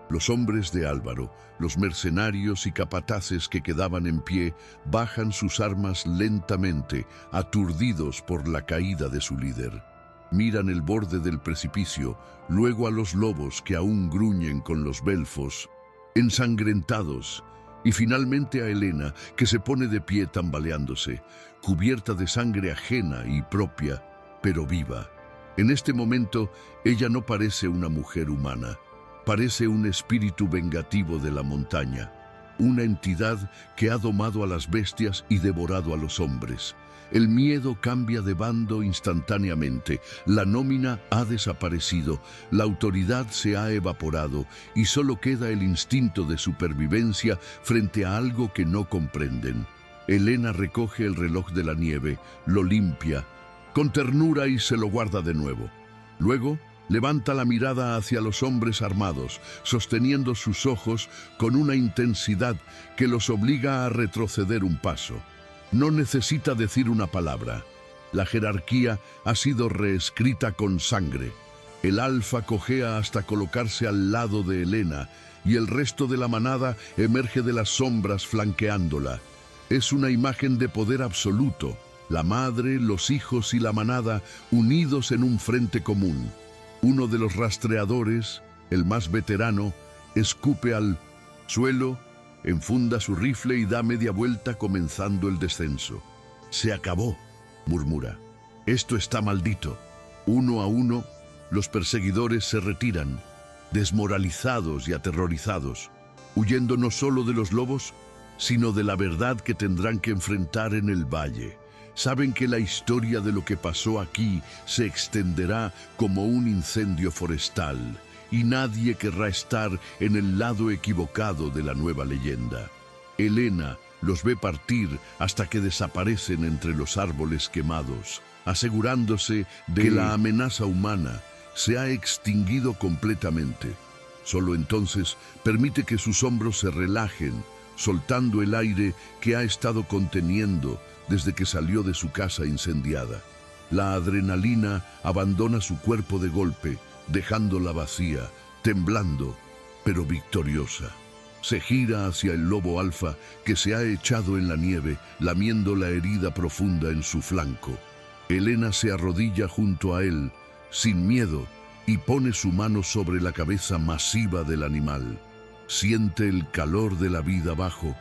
Los hombres de Álvaro, los mercenarios y capataces que quedaban en pie, bajan sus armas lentamente, aturdidos por la caída de su líder. Miran el borde del precipicio, luego a los lobos que aún gruñen con los belfos, ensangrentados, y finalmente a Helena, que se pone de pie tambaleándose, cubierta de sangre ajena y propia, pero viva. En este momento, ella no parece una mujer humana. Parece un espíritu vengativo de la montaña, una entidad que ha domado a las bestias y devorado a los hombres. El miedo cambia de bando instantáneamente, la nómina ha desaparecido, la autoridad se ha evaporado y solo queda el instinto de supervivencia frente a algo que no comprenden. Helena recoge el reloj de la nieve, lo limpia, con ternura y se lo guarda de nuevo. Luego, levanta la mirada hacia los hombres armados, sosteniendo sus ojos con una intensidad que los obliga a retroceder un paso. No necesita decir una palabra. La jerarquía ha sido reescrita con sangre. El alfa cojea hasta colocarse al lado de Helena y el resto de la manada emerge de las sombras flanqueándola. Es una imagen de poder absoluto, la madre, los hijos y la manada unidos en un frente común. Uno de los rastreadores, el más veterano, escupe al suelo, enfunda su rifle y da media vuelta comenzando el descenso. «Se acabó», murmura. «Esto está maldito». Uno a uno, los perseguidores se retiran, desmoralizados y aterrorizados, huyendo no solo de los lobos, sino de la verdad que tendrán que enfrentar en el valle. Saben que la historia de lo que pasó aquí se extenderá como un incendio forestal, y nadie querrá estar en el lado equivocado de la nueva leyenda. Helena los ve partir hasta que desaparecen entre los árboles quemados, asegurándose de que la amenaza humana se ha extinguido completamente. Solo entonces permite que sus hombros se relajen, soltando el aire que ha estado conteniendo desde que salió de su casa incendiada. La adrenalina abandona su cuerpo de golpe, dejándola vacía, temblando, pero victoriosa. Se gira hacia el lobo alfa que se ha echado en la nieve, lamiendo la herida profunda en su flanco. Helena se arrodilla junto a él, sin miedo, y pone su mano sobre la cabeza masiva del animal. Siente el calor de la vida abajo,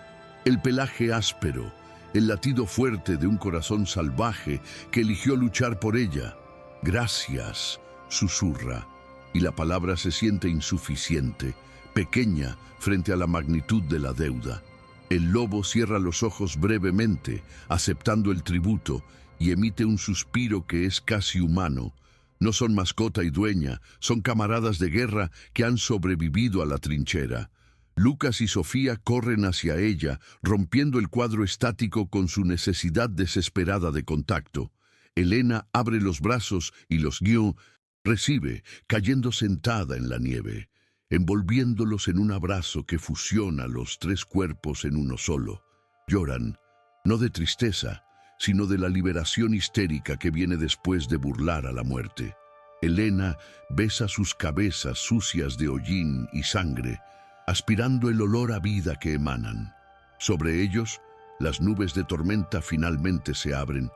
el pelaje áspero, el latido fuerte de un corazón salvaje que eligió luchar por ella. «Gracias», susurra, y la palabra se siente insuficiente, pequeña frente a la magnitud de la deuda. El lobo cierra los ojos brevemente, aceptando el tributo, y emite un suspiro que es casi humano. No son mascota y dueña, son camaradas de guerra que han sobrevivido a la trinchera. Lucas y Sofía corren hacia ella, rompiendo el cuadro estático con su necesidad desesperada de contacto. Helena abre los brazos y los guió, recibe, cayendo sentada en la nieve, envolviéndolos en un abrazo que fusiona los tres cuerpos en uno solo. Lloran, no de tristeza, sino de la liberación histérica que viene después de burlar a la muerte. Helena besa sus cabezas sucias de hollín y sangre, aspirando el olor a vida que emanan. Sobre ellos, las nubes de tormenta finalmente se abren,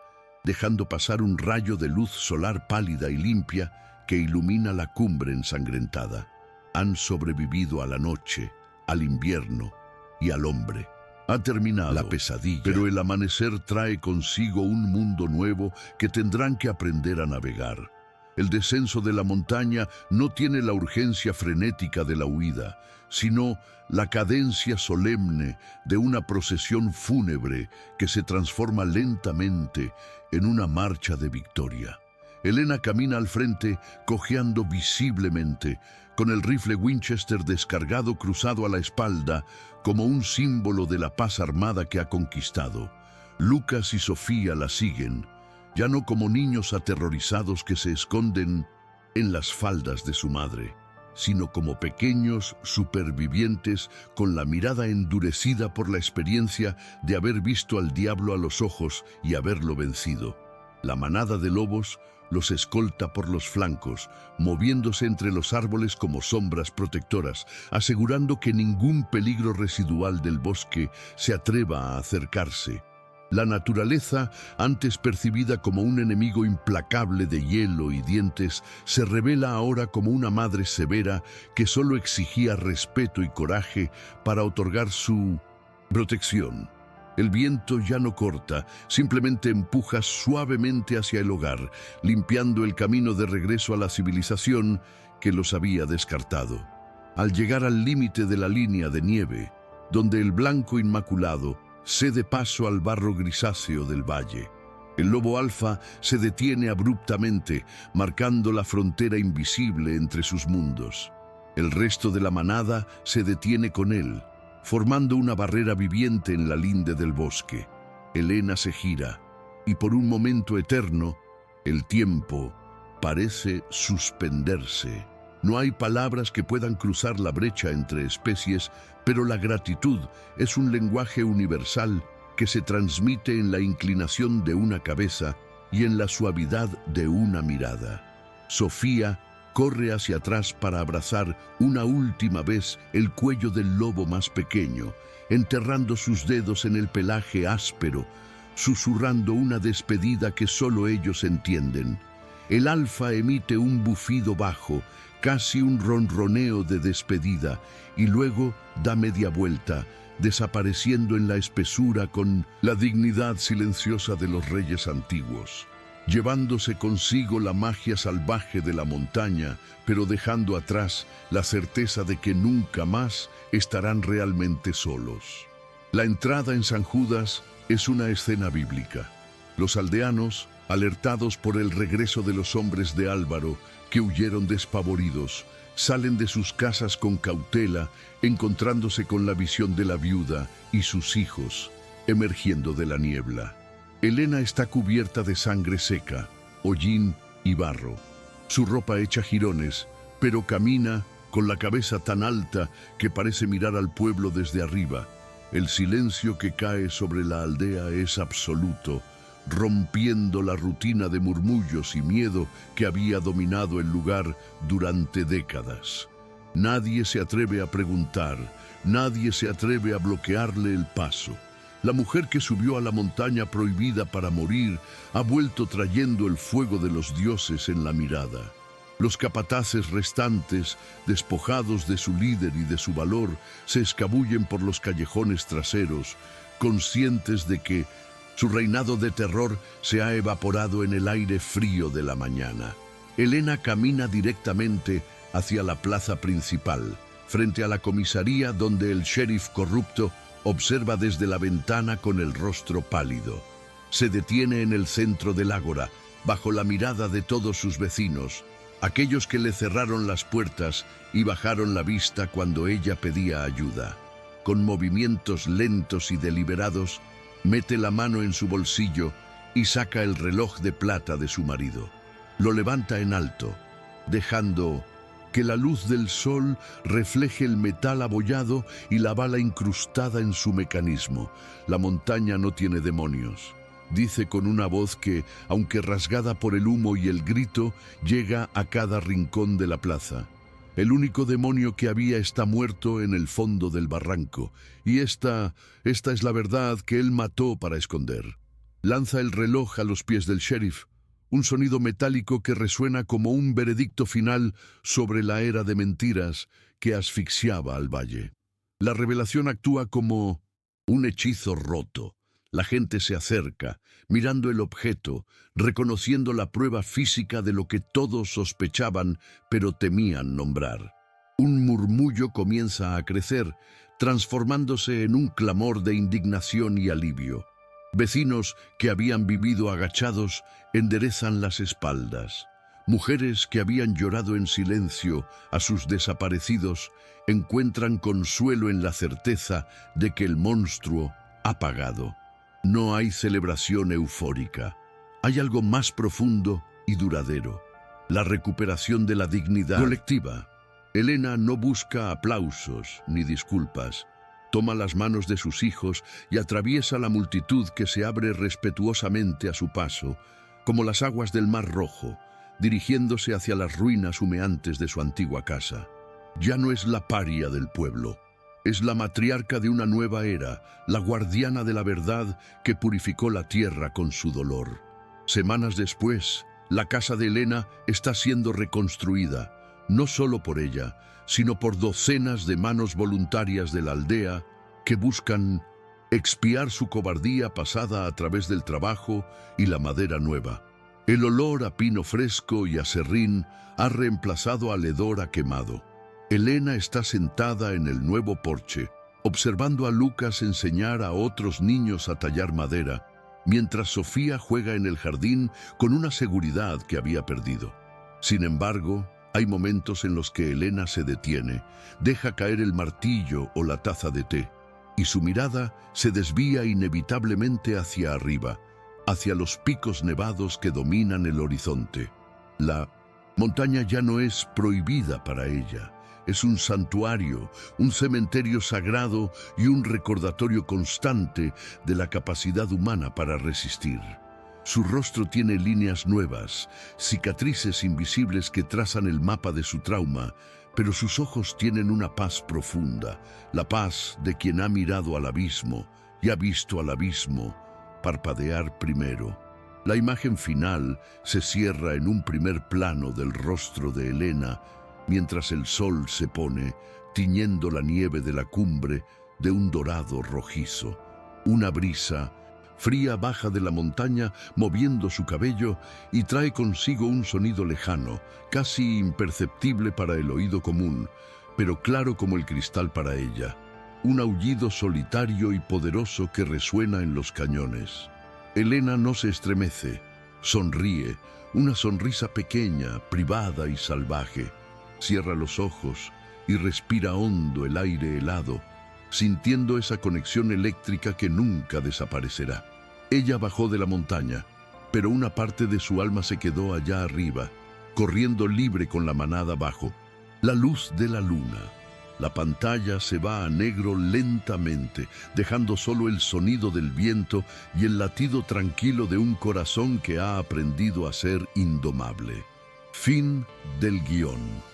dejando pasar un rayo de luz solar pálida y limpia que ilumina la cumbre ensangrentada. Han sobrevivido a la noche, al invierno y al hombre. Ha terminado la pesadilla, pero el amanecer trae consigo un mundo nuevo que tendrán que aprender a navegar. El descenso de la montaña no tiene la urgencia frenética de la huida, sino la cadencia solemne de una procesión fúnebre que se transforma lentamente en una marcha de victoria. Helena camina al frente, cojeando visiblemente, con el rifle Winchester descargado cruzado a la espalda, como un símbolo de la paz armada que ha conquistado. Lucas y Sofía la siguen, ya no como niños aterrorizados que se esconden en las faldas de su madre, sino como pequeños supervivientes con la mirada endurecida por la experiencia de haber visto al diablo a los ojos y haberlo vencido. La manada de lobos los escolta por los flancos, moviéndose entre los árboles como sombras protectoras, asegurando que ningún peligro residual del bosque se atreva a acercarse. La naturaleza, antes percibida como un enemigo implacable de hielo y dientes, se revela ahora como una madre severa que solo exigía respeto y coraje para otorgar su protección. El viento ya no corta, simplemente empuja suavemente hacia el hogar, limpiando el camino de regreso a la civilización que los había descartado. Al llegar al límite de la línea de nieve, donde el blanco inmaculado cede paso al barro grisáceo del valle, el lobo alfa se detiene abruptamente, marcando la frontera invisible entre sus mundos. El resto de la manada se detiene con él, formando una barrera viviente en la linde del bosque. Helena se gira, y por un momento eterno, el tiempo parece suspenderse. No hay palabras que puedan cruzar la brecha entre especies, pero la gratitud es un lenguaje universal que se transmite en la inclinación de una cabeza y en la suavidad de una mirada. Sofía corre hacia atrás para abrazar una última vez el cuello del lobo más pequeño, enterrando sus dedos en el pelaje áspero, susurrando una despedida que solo ellos entienden. El alfa emite un bufido bajo, casi un ronroneo de despedida, y luego da media vuelta, desapareciendo en la espesura con la dignidad silenciosa de los reyes antiguos, llevándose consigo la magia salvaje de la montaña, pero dejando atrás la certeza de que nunca más estarán realmente solos. La entrada en San Judas es una escena bíblica. Los aldeanos, alertados por el regreso de los hombres de Álvaro, que huyeron despavoridos, salen de sus casas con cautela, encontrándose con la visión de la viuda y sus hijos, emergiendo de la niebla. Helena está cubierta de sangre seca, hollín y barro. Su ropa echa jirones, pero camina con la cabeza tan alta que parece mirar al pueblo desde arriba. El silencio que cae sobre la aldea es absoluto, rompiendo la rutina de murmullos y miedo que había dominado el lugar durante décadas. Nadie se atreve a preguntar, nadie se atreve a bloquearle el paso. La mujer que subió a la montaña prohibida para morir ha vuelto trayendo el fuego de los dioses en la mirada. Los capataces restantes, despojados de su líder y de su valor, se escabullen por los callejones traseros, conscientes de que su reinado de terror se ha evaporado en el aire frío de la mañana. Helena camina directamente hacia la plaza principal, frente a la comisaría donde el sheriff corrupto observa desde la ventana con el rostro pálido. Se detiene en el centro del ágora, bajo la mirada de todos sus vecinos, aquellos que le cerraron las puertas y bajaron la vista cuando ella pedía ayuda. Con movimientos lentos y deliberados, mete la mano en su bolsillo y saca el reloj de plata de su marido. Lo levanta en alto, dejando que la luz del sol refleje el metal abollado y la bala incrustada en su mecanismo. La montaña no tiene demonios, dice con una voz que, aunque rasgada por el humo y el grito, llega a cada rincón de la plaza. El único demonio que había está muerto en el fondo del barranco, y esta es la verdad que él mató para esconder. Lanza el reloj a los pies del sheriff, un sonido metálico que resuena como un veredicto final sobre la era de mentiras que asfixiaba al valle. La revelación actúa como un hechizo roto. La gente se acerca, mirando el objeto, reconociendo la prueba física de lo que todos sospechaban, pero temían nombrar. Un murmullo comienza a crecer, transformándose en un clamor de indignación y alivio. Vecinos que habían vivido agachados enderezan las espaldas. Mujeres que habían llorado en silencio a sus desaparecidos encuentran consuelo en la certeza de que el monstruo ha pagado. No hay celebración eufórica. Hay algo más profundo y duradero: la recuperación de la dignidad colectiva. Helena no busca aplausos ni disculpas. Toma las manos de sus hijos y atraviesa la multitud que se abre respetuosamente a su paso, como las aguas del Mar Rojo, dirigiéndose hacia las ruinas humeantes de su antigua casa. Ya no es la paria del pueblo. Es la matriarca de una nueva era, la guardiana de la verdad que purificó la tierra con su dolor. Semanas después, la casa de Helena está siendo reconstruida, no solo por ella, sino por docenas de manos voluntarias de la aldea que buscan expiar su cobardía pasada a través del trabajo y la madera nueva. El olor a pino fresco y a serrín ha reemplazado al hedor a quemado. Helena está sentada en el nuevo porche, observando a Lucas enseñar a otros niños a tallar madera, mientras Sofía juega en el jardín con una seguridad que había perdido. Sin embargo, hay momentos en los que Helena se detiene, deja caer el martillo o la taza de té, y su mirada se desvía inevitablemente hacia arriba, hacia los picos nevados que dominan el horizonte. La montaña ya no es prohibida para ella. Es un santuario, un cementerio sagrado y un recordatorio constante de la capacidad humana para resistir. Su rostro tiene líneas nuevas, cicatrices invisibles que trazan el mapa de su trauma, pero sus ojos tienen una paz profunda, la paz de quien ha mirado al abismo y ha visto al abismo parpadear primero. La imagen final se cierra en un primer plano del rostro de Elena, mientras el sol se pone, tiñendo la nieve de la cumbre de un dorado rojizo. Una brisa fría baja de la montaña moviendo su cabello y trae consigo un sonido lejano, casi imperceptible para el oído común, pero claro como el cristal para ella. Un aullido solitario y poderoso que resuena en los cañones. Elena no se estremece, sonríe, una sonrisa pequeña, privada y salvaje. Cierra los ojos y respira hondo el aire helado, sintiendo esa conexión eléctrica que nunca desaparecerá. Ella bajó de la montaña, pero una parte de su alma se quedó allá arriba, corriendo libre con la manada abajo. La luz de la luna. La pantalla se va a negro lentamente, dejando solo el sonido del viento y el latido tranquilo de un corazón que ha aprendido a ser indomable. Fin del guión.